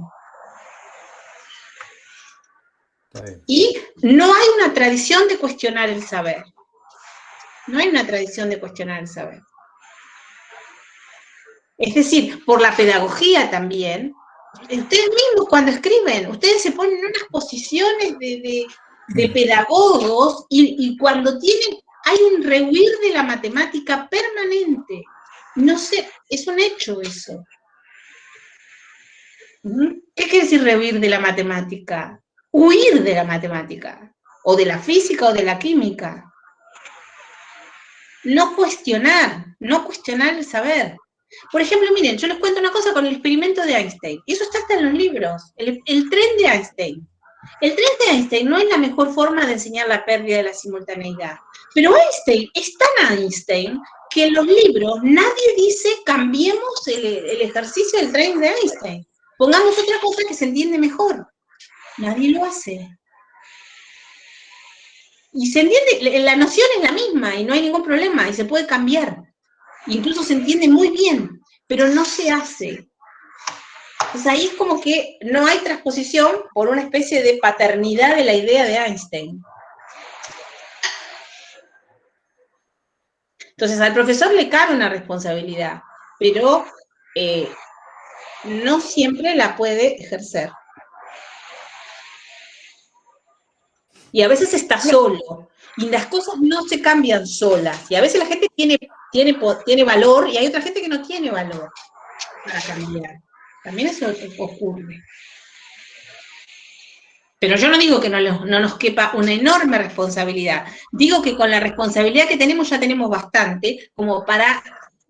Y no hay una tradición de cuestionar el saber. No hay una tradición de cuestionar el saber. Es decir, por la pedagogía también, ustedes mismos cuando escriben, ustedes se ponen en unas posiciones de pedagogos y cuando hay un rehuir de la matemática permanente. No sé, es un hecho eso. ¿Qué quiere decir rehuir de la matemática? Huir de la matemática, o de la física o de la química. No cuestionar el saber. Por ejemplo, miren, yo les cuento una cosa con el experimento de Einstein. Eso está hasta en los libros. El tren de Einstein. El tren de Einstein no es la mejor forma de enseñar la pérdida de la simultaneidad. Pero Einstein es tan Einstein que en los libros nadie dice cambiemos el ejercicio del tren de Einstein. Pongamos otra cosa que se entiende mejor. Nadie lo hace. Y se entiende, la noción es la misma y no hay ningún problema y se puede cambiar. Incluso se entiende muy bien, pero no se hace. Entonces ahí es como que no hay transposición por una especie de paternidad de la idea de Einstein. Entonces al profesor le cabe una responsabilidad, pero no siempre la puede ejercer. Y a veces está solo, y las cosas no se cambian solas, y a veces la gente tiene valor, y hay otra gente que no tiene valor para cambiar. También eso ocurre. Pero yo no digo que no nos quepa una enorme responsabilidad, digo que con la responsabilidad que tenemos ya tenemos bastante como para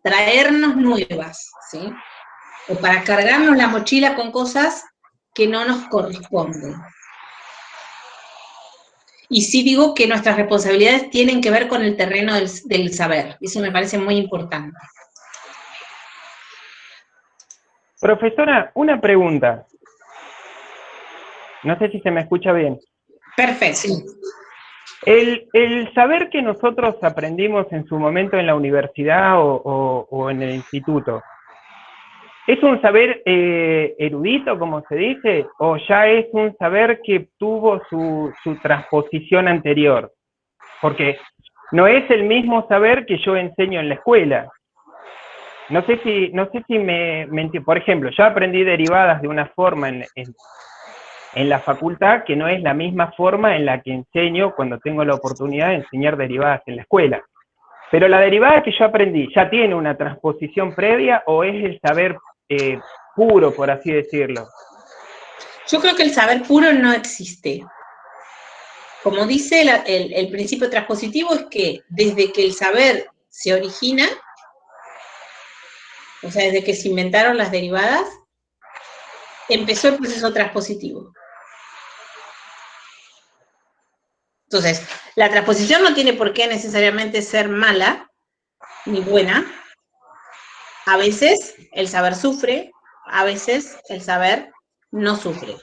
traernos nuevas, ¿sí? O para cargarnos la mochila con cosas que no nos corresponden. Y sí digo que nuestras responsabilidades tienen que ver con el terreno del saber. Eso me parece muy importante. Profesora, una pregunta. No sé si se me escucha bien. Perfecto. El saber que nosotros aprendimos en su momento en la universidad o en el instituto, ¿es un saber erudito, como se dice, o ya es un saber que tuvo su transposición anterior? Porque no es el mismo saber que yo enseño en la escuela. No sé si me entiendo. Por ejemplo, yo aprendí derivadas de una forma en la facultad que no es la misma forma en la que enseño cuando tengo la oportunidad de enseñar derivadas en la escuela. Pero la derivada que yo aprendí, ¿ya tiene una transposición previa o es el saber puro, por así decirlo? Yo creo que el saber puro no existe. Como dice el principio transpositivo, es que desde que el saber se origina, o sea, desde que se inventaron las derivadas, empezó el proceso transpositivo. Entonces, la transposición no tiene por qué necesariamente ser mala ni buena. A veces el saber sufre, a veces el saber no sufre.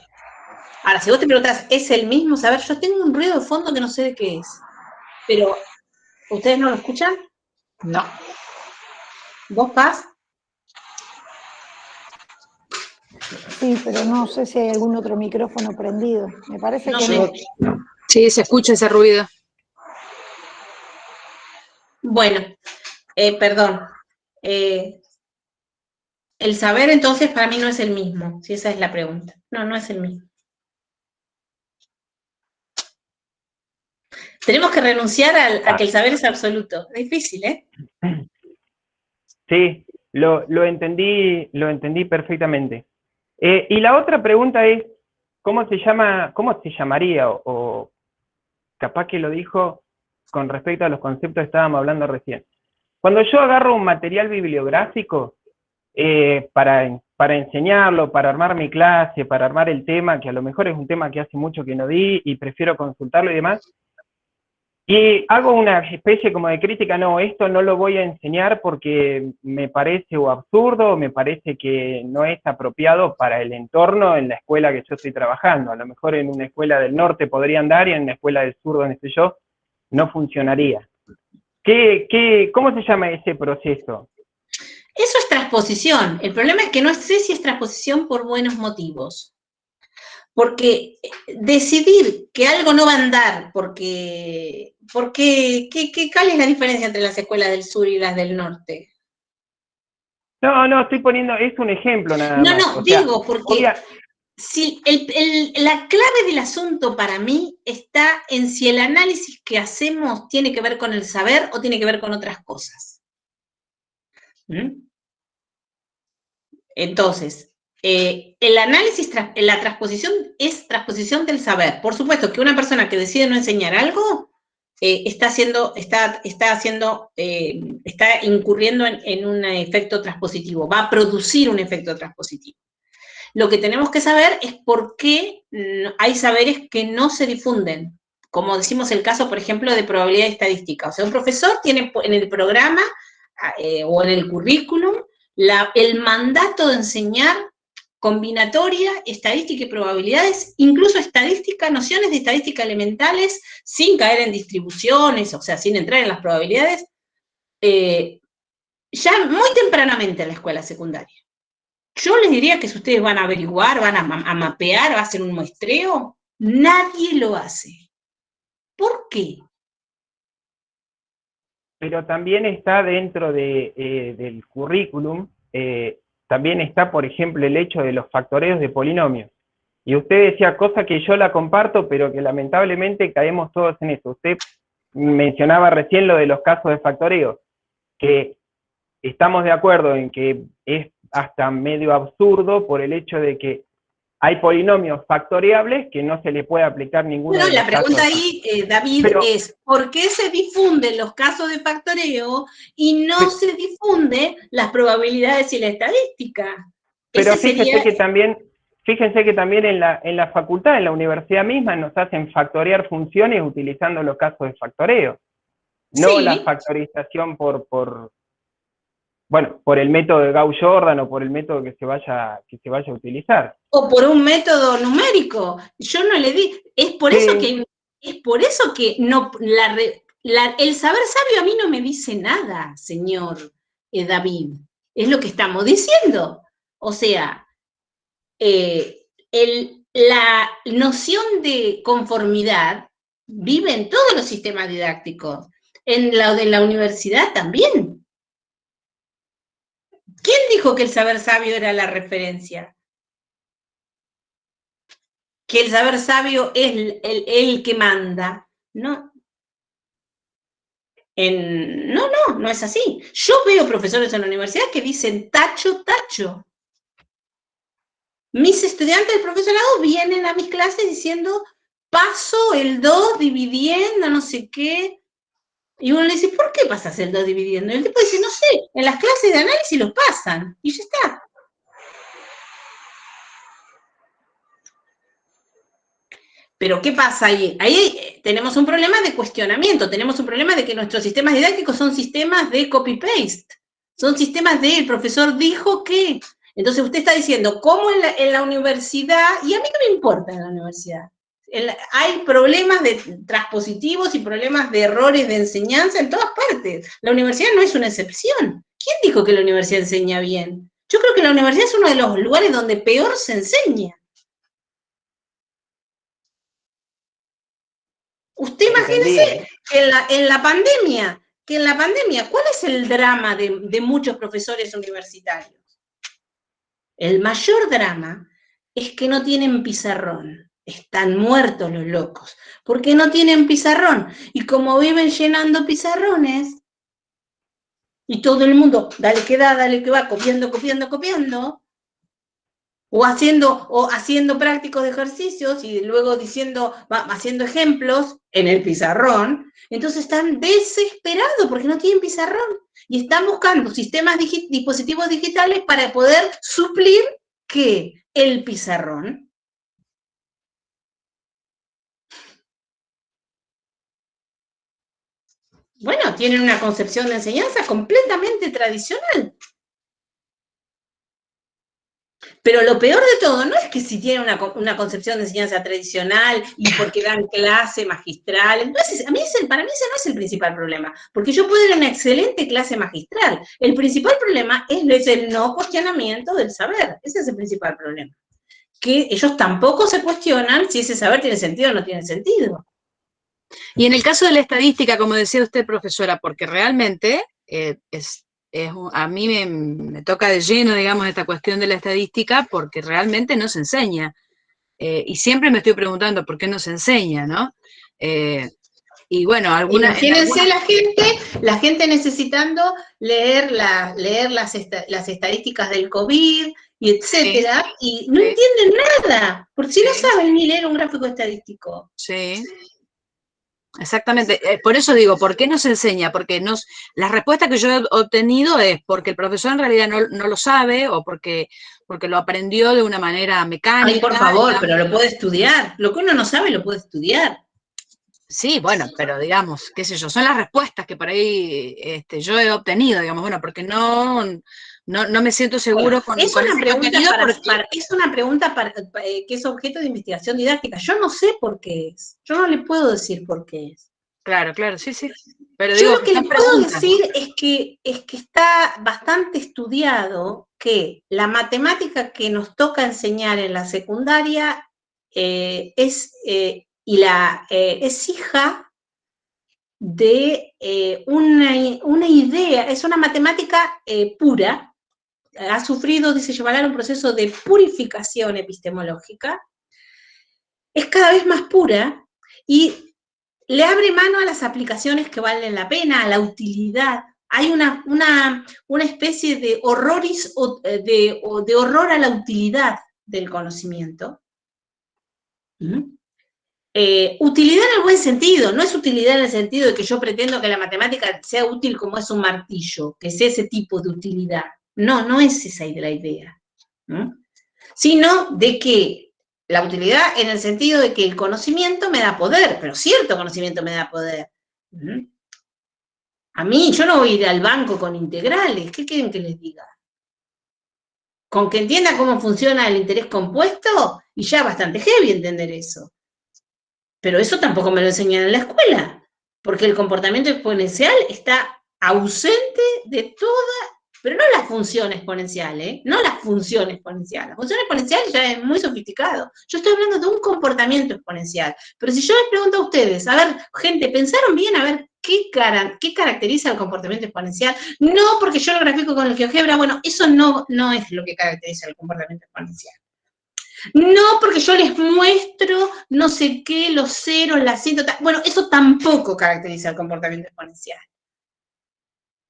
Ahora, si vos te preguntás, ¿es el mismo saber? Yo tengo un ruido de fondo que no sé de qué es. Pero, ¿ustedes no lo escuchan? No. ¿Vos, Paz? Sí, pero no sé si hay algún otro micrófono prendido. Me parece No que sé. no. Sí, se escucha ese ruido. Bueno, perdón. El saber, entonces, para mí no es el mismo, si esa es la pregunta. No, no es el mismo. Tenemos que renunciar a que el saber es absoluto. Es difícil, ¿eh? Sí, lo entendí perfectamente. Y la otra pregunta es, cómo se llamaría, o capaz que lo dijo con respecto a los conceptos que estábamos hablando recién? Cuando yo agarro un material bibliográfico para enseñarlo, para armar mi clase, para armar el tema, que a lo mejor es un tema que hace mucho que no di y prefiero consultarlo y demás, y hago una especie como de crítica, no, esto no lo voy a enseñar porque me parece o absurdo, o me parece que no es apropiado para el entorno en la escuela que yo estoy trabajando. A lo mejor en una escuela del norte podría andar y en una escuela del sur donde estoy yo no funcionaría. ¿Cómo se llama ese proceso? Eso es transposición. El problema es que no sé si es transposición por buenos motivos. Porque decidir que algo no va a andar, ¿cuál es la diferencia entre las escuelas del sur y las del norte? No, estoy poniendo, es un ejemplo nada más. No, digo, porque si la clave del asunto para mí está en si el análisis que hacemos tiene que ver con el saber o tiene que ver con otras cosas. Entonces, el análisis, la transposición es transposición del saber. Por supuesto que una persona que decide no enseñar algo está incurriendo en un efecto transpositivo, va a producir un efecto transpositivo. Lo que tenemos que saber es por qué hay saberes que no se difunden, como decimos el caso, por ejemplo, de probabilidad estadística. O sea, un profesor tiene en el programa o en el currículum el mandato de enseñar combinatoria, estadística y probabilidades, incluso estadística, nociones de estadística elementales, sin caer en distribuciones, o sea, sin entrar en las probabilidades, ya muy tempranamente en la escuela secundaria. Yo les diría que si ustedes van a averiguar, van a mapear, van a hacer un muestreo, nadie lo hace. ¿Por qué? Pero también está dentro del currículum, también está, por ejemplo, el hecho de los factoreos de polinomios. Y usted decía cosa que yo la comparto, pero que lamentablemente caemos todos en eso. Usted mencionaba recién lo de los casos de factoreo, que estamos de acuerdo en que es hasta medio absurdo por el hecho de que hay polinomios factoriables que no se le puede aplicar ninguno de los la pregunta casos. ahí, David, es ¿por qué se difunden los casos de factoreo y no se difunden las probabilidades y la estadística? Pero fíjense que también en la facultad, en la universidad misma, nos hacen factorear funciones utilizando los casos de factoreo. No la factorización por el método de Gauss-Jordan o por el método que se vaya a utilizar. O por un método numérico. Yo no le di. Es por eso que no, el saber sabio a mí no me dice nada, señor David. Es lo que estamos diciendo. O sea, la noción de conformidad vive en todos los sistemas didácticos. En la de la universidad también. ¿Quién dijo que el saber sabio era la referencia? Que el saber sabio es el que manda. No. No es así. Yo veo profesores en la universidad que dicen tacho, tacho. Mis estudiantes del profesorado vienen a mis clases diciendo paso el 2 dividiendo, no sé qué. Y uno le dice, ¿por qué pasas el 2 dividiendo? Y el tipo dice, no sé, en las clases de análisis lo pasan. Y ya está. Pero ¿qué pasa ahí? Ahí tenemos un problema de cuestionamiento, tenemos un problema de que nuestros sistemas didácticos son sistemas de copy-paste, son sistemas de el profesor dijo que, Entonces usted está diciendo, ¿cómo en la universidad? Y a mí qué me importa en la universidad. Hay problemas de transpositivos y problemas de errores de enseñanza en todas partes. La universidad no es una excepción. ¿Quién dijo que la universidad enseña bien? Yo creo que la universidad es uno de los lugares donde peor se enseña. Usted imagínese que en la pandemia, ¿cuál es el drama de muchos profesores universitarios? El mayor drama es que no tienen pizarrón. Están muertos los locos, porque no tienen pizarrón. Y como viven llenando pizarrones, y todo el mundo, dale que da, dale que va, copiando, o haciendo prácticos de ejercicios y luego haciendo ejemplos en el pizarrón, entonces están desesperados porque no tienen pizarrón y están buscando dispositivos digitales para poder suplir ¿qué? El pizarrón. Bueno, tienen una concepción de enseñanza completamente tradicional. Pero lo peor de todo no es que si tienen una concepción de enseñanza tradicional y porque dan clase magistral. Entonces, para mí ese no es el principal problema, porque yo puedo ir a una excelente clase magistral. El principal problema es el no cuestionamiento del saber. Ese es el principal problema. Que ellos tampoco se cuestionan si ese saber tiene sentido o no tiene sentido. Y en el caso de la estadística, como decía usted, profesora, porque realmente a mí me toca de lleno, digamos, esta cuestión de la estadística, porque realmente no se enseña. Y siempre me estoy preguntando por qué no se enseña, ¿no? Y bueno, imagínense la gente necesitando leer las estadísticas del COVID y etcétera, y no entienden nada, porque si no saben ni leer un gráfico estadístico. Sí. Exactamente, por eso digo, ¿por qué no se enseña? Porque la respuesta que yo he obtenido es porque el profesor en realidad no lo sabe o porque lo aprendió de una manera mecánica. Ay, por favor, pero lo puede estudiar. Lo que uno no sabe lo puede estudiar. Sí, bueno, pero digamos, qué sé yo, son las respuestas que por ahí yo he obtenido, digamos, bueno, porque no me siento seguro con es una ese pregunta contenido es una pregunta que es objeto de investigación didáctica. Yo no sé por qué es. Yo no le puedo decir por qué es. Claro, sí. Pero yo lo que le puedo decir es que está bastante estudiado que la matemática que nos toca enseñar en la secundaria es hija de una idea, es una matemática pura, ha sufrido, dice Yuval, un proceso de purificación epistemológica, es cada vez más pura y le abre mano a las aplicaciones que valen la pena, a la utilidad. Hay una especie de de horror a la utilidad del conocimiento. Utilidad en el buen sentido, no es utilidad en el sentido de que yo pretendo que la matemática sea útil como es un martillo, que sea ese tipo de utilidad. No es esa la idea. Sino de que la utilidad en el sentido de que el conocimiento me da poder, pero cierto conocimiento me da poder. A mí, yo no voy a ir al banco con integrales, ¿qué quieren que les diga? Con que entienda cómo funciona el interés compuesto, y ya bastante heavy entender eso. Pero eso tampoco me lo enseñan en la escuela, porque el comportamiento exponencial está ausente de toda, pero no la función exponencial, no la función exponencial. La función exponencial ya es muy sofisticado. Yo estoy hablando de un comportamiento exponencial. Pero si yo les pregunto a ustedes, a ver, gente, ¿pensaron bien a ver qué caracteriza el comportamiento exponencial? No porque yo lo grafico con el GeoGebra, bueno, eso no es lo que caracteriza el comportamiento exponencial. No, porque yo les muestro no sé qué, los ceros, las cientos, bueno, eso tampoco caracteriza el comportamiento exponencial.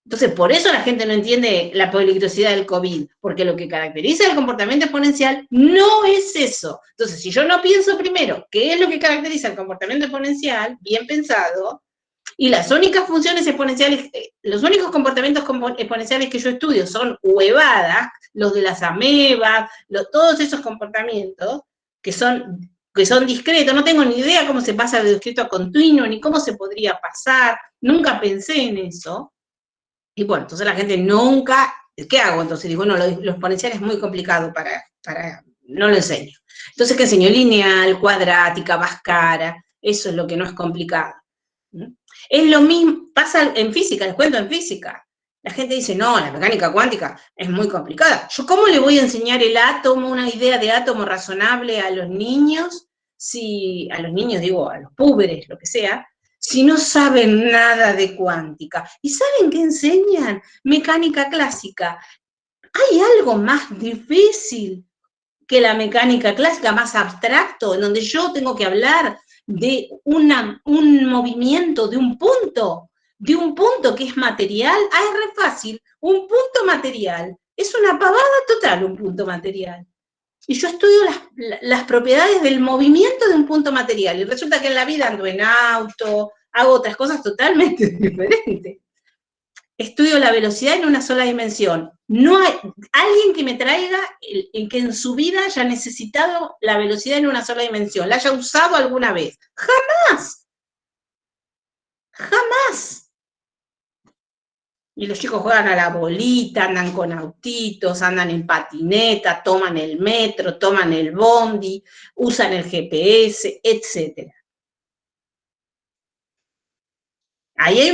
Entonces, por eso la gente no entiende la peligrosidad del COVID, porque lo que caracteriza el comportamiento exponencial no es eso. Entonces, si yo no pienso primero qué es lo que caracteriza el comportamiento exponencial, bien pensado, y las únicas funciones exponenciales, los únicos comportamientos exponenciales que yo estudio son huevadas, los de las amebas, todos esos comportamientos que son discretos, no tengo ni idea cómo se pasa de discreto a continuo, ni cómo se podría pasar, nunca pensé en eso. Y bueno, entonces la gente nunca ¿Qué hago? Entonces digo, no, lo exponencial es muy complicado no lo enseño. Entonces, ¿qué enseño? Lineal, cuadrática, Bhaskara, eso es lo que no es complicado. Es lo mismo, pasa en física, les cuento en física. La gente dice, no, la mecánica cuántica es muy complicada. ¿Yo cómo le voy a enseñar el átomo, una idea de átomo razonable a los niños? A los niños digo, a los púberes, lo que sea, si no saben nada de cuántica? ¿Y saben qué enseñan? Mecánica clásica. ¿Hay algo más difícil que la mecánica clásica, más abstracto, en donde yo tengo que hablar de un movimiento, de un punto que es material? Es re fácil, un punto material. Es una pavada total un punto material. Y yo estudio las propiedades del movimiento de un punto material, y resulta que en la vida ando en auto, hago otras cosas totalmente diferentes. Estudio la velocidad en una sola dimensión. No hay alguien que me traiga el que en su vida haya necesitado la velocidad en una sola dimensión, la haya usado alguna vez. ¡Jamás! ¡Jamás! Y los chicos juegan a la bolita, andan con autitos, andan en patineta, toman el metro, toman el bondi, usan el GPS, etc. Ahí hay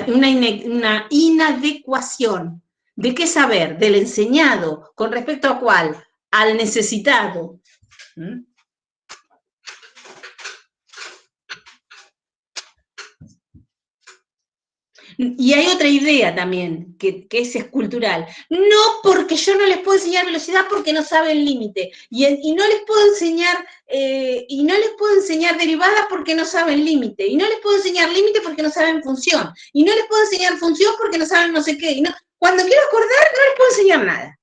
una inadecuación. ¿De qué saber? Del enseñado. ¿Con respecto a cuál? Al necesitado. Y hay otra idea también, que es escultural. No, porque yo no les puedo enseñar velocidad porque no saben límite. Y no les puedo enseñar derivadas porque no saben límite. Y no les puedo enseñar límite porque no saben función. Y no les puedo enseñar función porque no saben no sé qué. Cuando quiero acordar, no les puedo enseñar nada.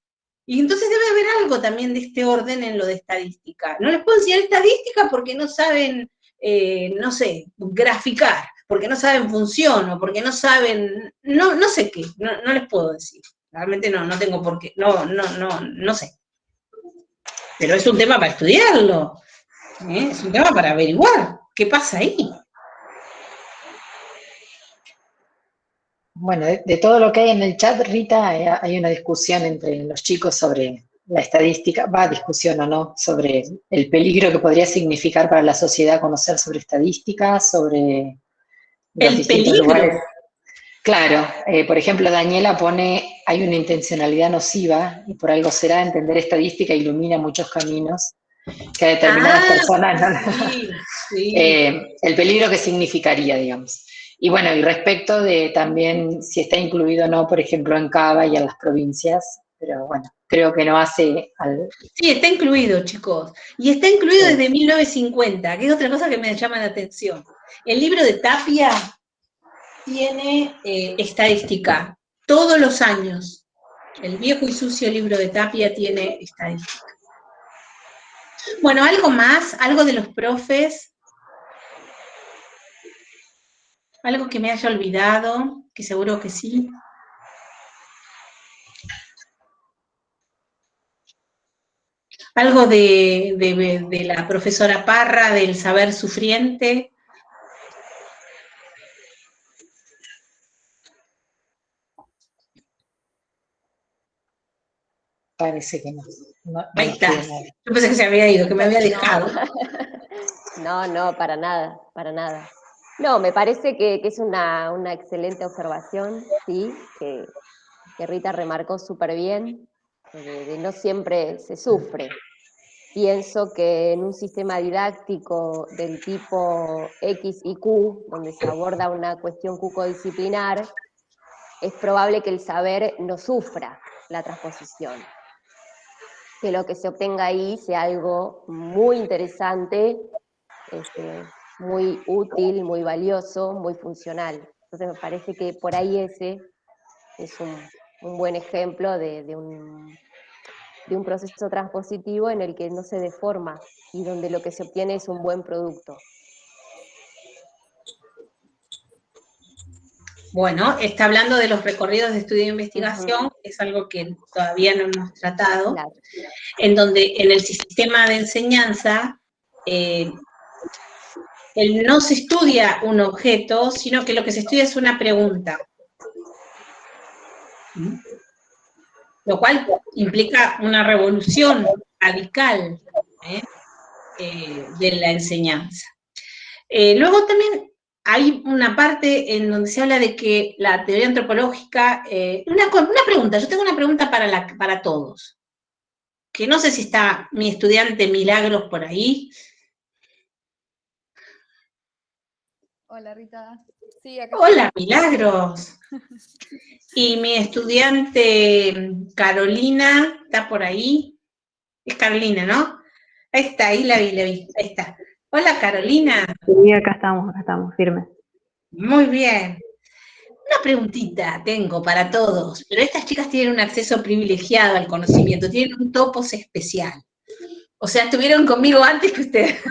Y entonces debe haber algo también de este orden en lo de estadística. No les puedo enseñar estadística porque no saben, no sé, graficar, porque no saben función, o porque no saben, no sé qué, no les puedo decir. Realmente no tengo por qué, no sé. Pero es un tema para estudiarlo, es un tema para averiguar qué pasa ahí. Bueno, de todo lo que hay en el chat, Rita, hay una discusión entre los chicos sobre la estadística, discusión o no, sobre el peligro que podría significar para la sociedad conocer sobre estadística, sobre los distintos lugares. Claro, por ejemplo, Daniela pone, hay una intencionalidad nociva, y por algo será, entender estadística ilumina muchos caminos que a determinadas personas sí. El peligro que significaría, digamos. Y bueno, y respecto de también si está incluido o no, por ejemplo, en Cava y en las provincias, pero bueno, creo que no hace al... Sí, está incluido, chicos. Y está incluido desde 1950, que es otra cosa que me llama la atención. El libro de Tapia tiene estadística todos los años. El viejo y sucio libro de Tapia tiene estadística. Bueno, algo más, algo de los profes, algo que me haya olvidado, que seguro que sí. Algo de la profesora Parra, del saber sufriente. Parece que no. Ahí está. Yo pensé que se había ido, que me había dejado. No, para nada, para nada. No, me parece que es una excelente observación, sí, que Rita remarcó súper bien, de no siempre se sufre. Pienso que en un sistema didáctico del tipo X y Q, donde se aborda una cuestión Q-codisciplinar, es probable que el saber no sufra la transposición. Que lo que se obtenga ahí sea algo muy interesante, muy útil, muy valioso, muy funcional. Entonces me parece que por ahí ese es un buen ejemplo de un proceso transpositivo en el que no se deforma y donde lo que se obtiene es un buen producto. Bueno, está hablando de los recorridos de estudio e investigación, es algo que todavía no hemos tratado, claro. En donde en el sistema de enseñanza no se estudia un objeto, sino que lo que se estudia es una pregunta. lo cual implica una revolución radical de la enseñanza. Luego también hay una parte en donde se habla de que la teoría antropológica, una pregunta, yo tengo una pregunta para todos, que no sé si está mi estudiante Milagros por ahí. Hola Rita. Sí, acá Hola Milagros. Y mi estudiante Carolina, ¿está por ahí? Es Carolina, ¿no? Ahí está, ahí la vi, ahí está. Hola Carolina. Sí, acá estamos, firmes. Muy bien. Una preguntita tengo para todos, pero estas chicas tienen un acceso privilegiado al conocimiento, tienen un topos especial. O sea, estuvieron conmigo antes que ustedes.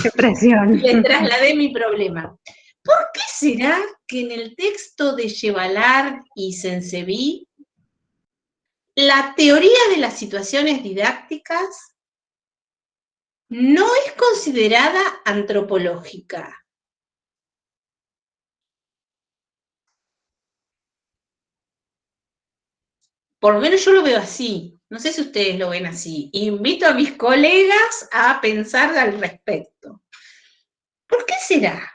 ¡Qué presión! Les trasladé mi problema. ¿Por qué será que en el texto de Chevalard y Senseví la teoría de las situaciones didácticas no es considerada antropológica? Por lo menos yo lo veo así. No sé si ustedes lo ven así. Invito a mis colegas a pensar al respecto. ¿Por qué será?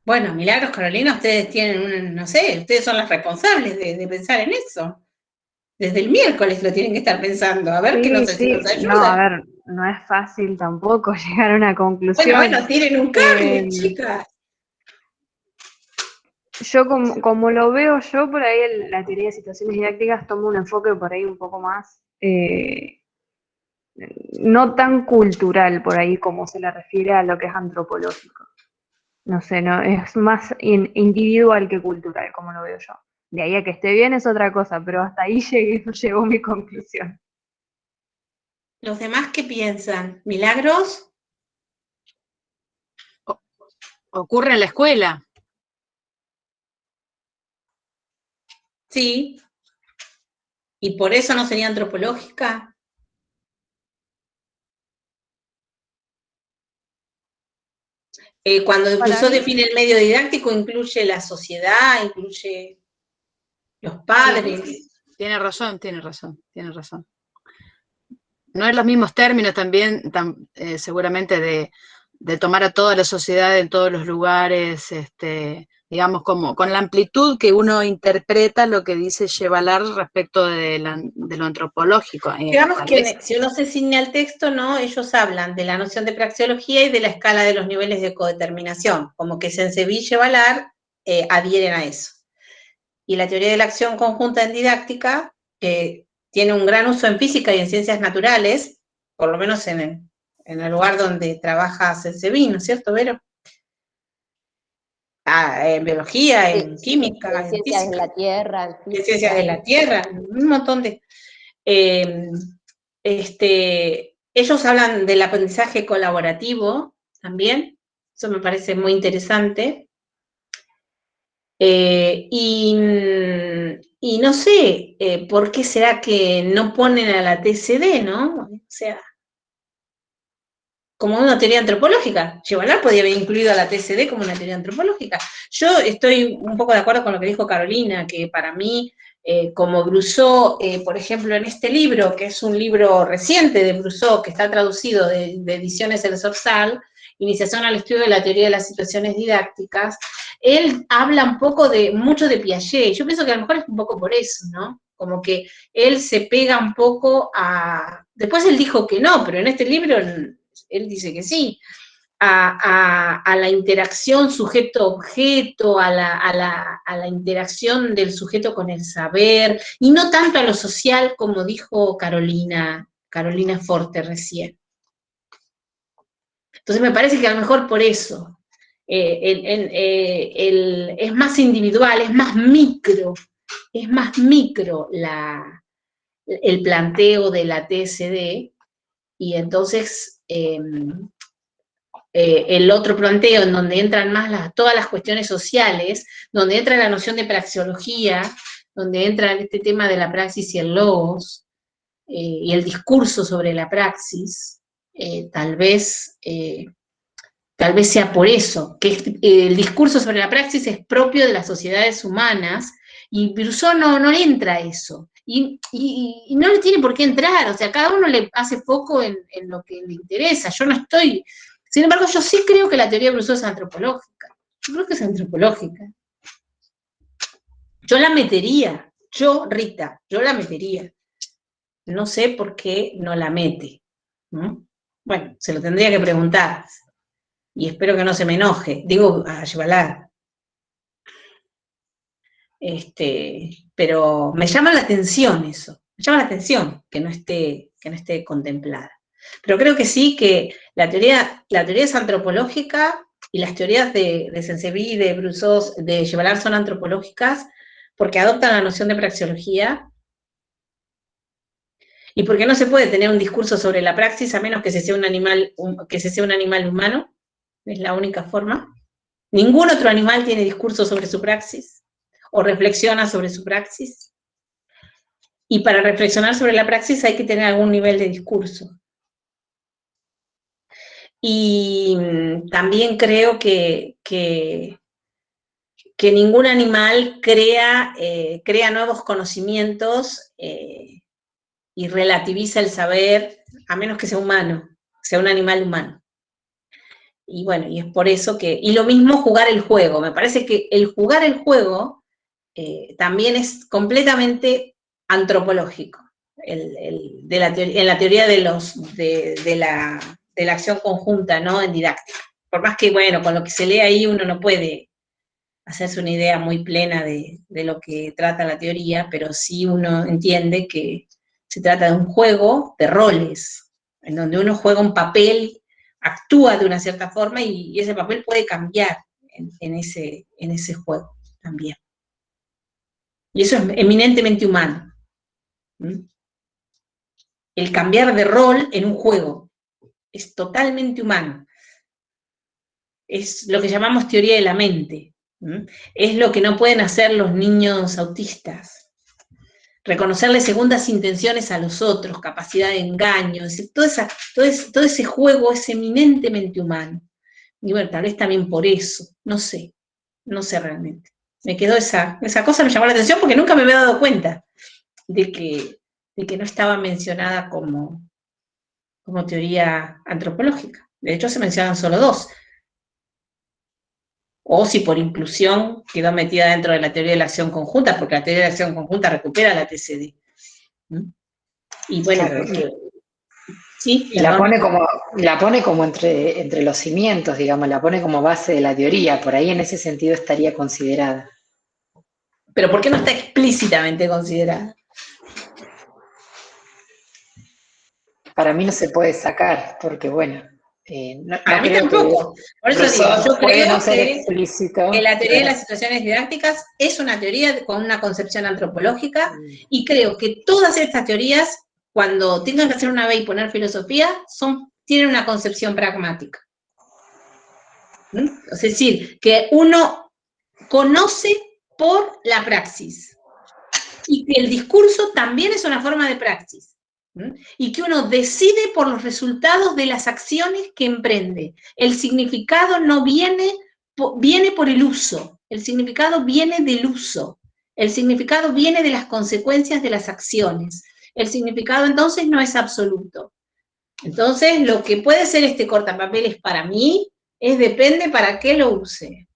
Bueno, Milagros, Carolina, ustedes tienen no sé, ustedes son las responsables de pensar en eso. Desde el miércoles lo tienen que estar pensando. A ver, que no sé si nos ayuda. No, a ver, no es fácil tampoco llegar a una conclusión. Bueno, tiren un cable, chicas. Yo como lo veo yo, por ahí la teoría de situaciones didácticas toma un enfoque por ahí un poco más, no tan cultural por ahí como se le refiere a lo que es antropológico. No sé, no, es más individual que cultural, como lo veo yo. De ahí a que esté bien es otra cosa, pero hasta ahí llegó mi conclusión. ¿Los demás qué piensan? ¿Milagros? Ocurre en la escuela. Sí. ¿Y por eso no sería antropológica? Cuando Rousseau define el medio didáctico, incluye la sociedad, incluye los padres. Sí, tiene razón. No es los mismos términos también, seguramente, de tomar a toda la sociedad en todos los lugares, digamos, como con la amplitud que uno interpreta lo que dice Chevalard respecto de lo antropológico. Digamos que si uno se ciña al texto, ¿no? Ellos hablan de la noción de praxeología y de la escala de los niveles de codeterminación, como que Senseví y Chevalard adhieren a eso. Y la teoría de la acción conjunta en didáctica tiene un gran uso en física y en ciencias naturales, por lo menos en el lugar donde trabaja Senseví, ¿no es cierto, Vero? En biología, en química, en ciencias física, de la tierra. En ciencias de la tierra, un montón de... ellos hablan del aprendizaje colaborativo también, eso me parece muy interesante. Y no sé por qué será que no ponen a la TCD, ¿no? O sea, como una teoría antropológica. Chevalard podría haber incluido a la TCD como una teoría antropológica. Yo estoy un poco de acuerdo con lo que dijo Carolina, que para mí, como Brousseau, por ejemplo, en este libro, que es un libro reciente de Brousseau, que está traducido de Ediciones El Zorzal, Iniciación al estudio de la teoría de las situaciones didácticas, él habla un poco mucho de Piaget. Yo pienso que a lo mejor es un poco por eso, ¿no? Como que él se pega un poco a... Después él dijo que no, pero en este libro él dice que sí, a la interacción sujeto-objeto, a la interacción del sujeto con el saber, y no tanto a lo social como dijo Carolina Forte recién. Entonces me parece que a lo mejor por eso es más individual, es más micro el planteo de la TSD, y entonces el otro planteo en donde entran más todas las cuestiones sociales, donde entra la noción de praxeología, donde entra tema de la praxis y el logos, y el discurso sobre la praxis, tal vez sea por eso, que el discurso sobre la praxis es propio de las sociedades humanas, y Brousseau no le entra a eso, y no le tiene por qué entrar, o sea, cada uno le hace foco en lo que le interesa. Yo no estoy, sin embargo, yo sí creo que la teoría de Brousseau es antropológica, yo creo que es antropológica. Yo la metería, Rita, yo la metería. No sé por qué no la mete, ¿no? Bueno, se lo tendría que preguntar, y espero que no se me enoje, digo a Yevalar. Pero me llama la atención eso, me llama la atención que no esté contemplada. Pero creo que sí, que la teoría es antropológica, y las teorías de Saint-Séverin, de Brousseau, de Yevalar son antropológicas, porque adoptan la noción de praxeología, y porque no se puede tener un discurso sobre la praxis a menos que se sea un animal humano, es la única forma. Ningún otro animal tiene discurso sobre su praxis, o reflexiona sobre su praxis, y para reflexionar sobre la praxis hay que tener algún nivel de discurso. Y también creo que ningún animal crea nuevos conocimientos y relativiza el saber, a menos que sea humano, sea un animal humano. Y bueno, y es por eso que, y lo mismo jugar el juego, me parece que el jugar el juego también es completamente antropológico, en la teoría de la acción conjunta, ¿no? En didáctica. Por más que, bueno, con lo que se lee ahí uno no puede hacerse una idea muy plena de lo que trata la teoría, pero sí uno entiende que se trata de un juego de roles, en donde uno juega un papel, actúa de una cierta forma, y ese papel puede cambiar en ese juego también. Y eso es eminentemente humano. El cambiar de rol en un juego es totalmente humano. Es lo que llamamos teoría de la mente. Es lo que no pueden hacer los niños autistas. Reconocerle segundas intenciones a los otros, capacidad de engaño, es decir, todo ese juego es eminentemente humano. Y bueno, tal vez también por eso, no sé realmente. Me quedó esa cosa, me llamó la atención porque nunca me había dado cuenta de que no estaba mencionada como teoría antropológica. De hecho, se mencionan solo dos. O si por inclusión quedó metida dentro de la teoría de la acción conjunta, porque la teoría de la acción conjunta recupera la TCD. Y bueno, claro, sí, y la pone como entre los cimientos, digamos, la pone como base de la teoría, por ahí en ese sentido estaría considerada. Pero ¿por qué no está explícitamente considerada? Para mí no se puede sacar, porque bueno, no a mí creo tampoco. Por eso digo, yo creo no ser explícito, que la teoría de claro. las situaciones didácticas es una teoría con una concepción antropológica, y creo que todas estas teorías, cuando tengan que hacer una B y poner filosofía, tienen una concepción pragmática. Es decir, que uno conoce por la praxis, y que el discurso también es una forma de praxis, y que uno decide por los resultados de las acciones que emprende. El significado no viene por el uso, el significado viene del uso, el significado viene de las consecuencias de las acciones. El significado entonces no es absoluto. Entonces, lo que puede ser este cortapapeles para mí depende para qué lo use.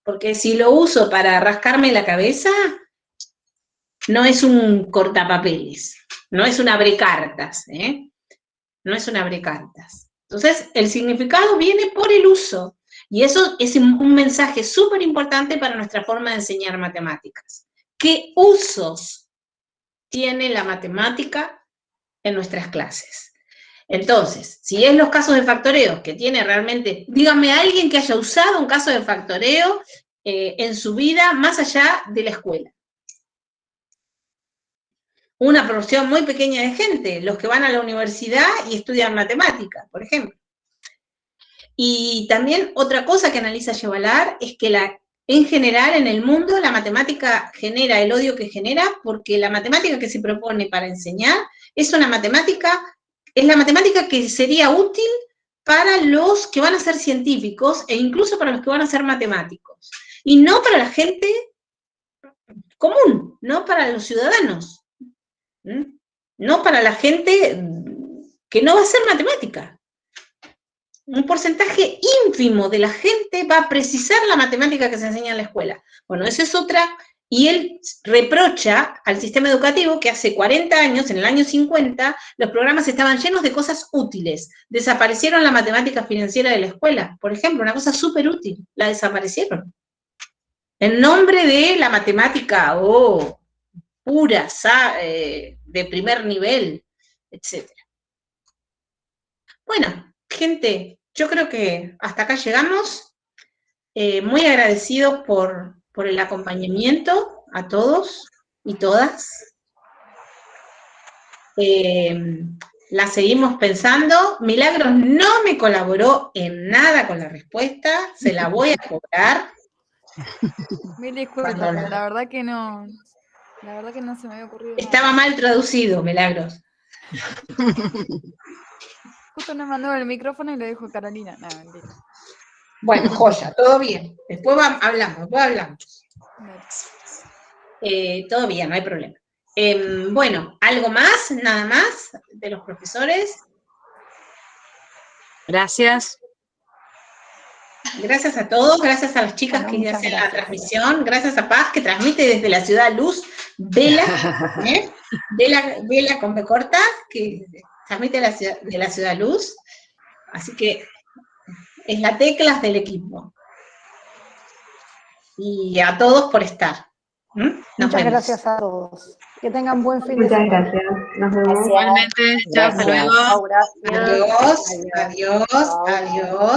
Porque si lo uso para rascarme la cabeza, no es un cortapapeles, no es un abrecartas, no es un abrecartas. Entonces, el significado viene por el uso, y eso es un mensaje súper importante para nuestra forma de enseñar matemáticas. ¿Qué usos tiene la matemática en nuestras clases? Entonces, si es los casos de factoreo, que tiene realmente, dígame a alguien que haya usado un caso de factoreo en su vida más allá de la escuela. Una proporción muy pequeña de gente, los que van a la universidad y estudian matemática, por ejemplo. Y también otra cosa que analiza Yevalar es que en general en el mundo la matemática genera el odio que genera, porque la matemática que se propone para enseñar es una matemática es la matemática que sería útil para los que van a ser científicos e incluso para los que van a ser matemáticos. Y no para la gente común, no para los ciudadanos. No para la gente que no va a hacer matemática. Un porcentaje ínfimo de la gente va a precisar la matemática que se enseña en la escuela. Bueno, esa es otra, y él reprocha al sistema educativo que hace 40 años, en el año 50, los programas estaban llenos de cosas útiles. Desaparecieron la matemática financiera de la escuela, por ejemplo, una cosa súper útil, la desaparecieron. En nombre de la matemática, pura, de primer nivel, etc. Bueno, gente, yo creo que hasta acá llegamos. Muy agradecidos por el acompañamiento a todos y todas. La seguimos pensando. Milagros no me colaboró en nada con la respuesta, se la voy a cobrar. Mil disculpas, pero la verdad que no se me había ocurrido nada. Estaba mal traducido, Milagros. Justo no mandó el micrófono y le dijo a Carolina. No, mentira. Bueno, joya, todo bien. Después hablamos. Todo bien, no hay problema. Bueno, ¿algo más? ¿Nada más de los profesores? Gracias. Gracias a todos, gracias a las chicas que hacen la transmisión, gracias a Paz que transmite desde la ciudad Luz, Vela con B corta, que transmite de la ciudad Luz, así que es la teclas del equipo. Y a todos por estar. Muchas gracias a todos. Que tengan buen fin de semana. Muchas gracias. Nos vemos. Igualmente. Chao, hasta luego. Gracias. Adiós.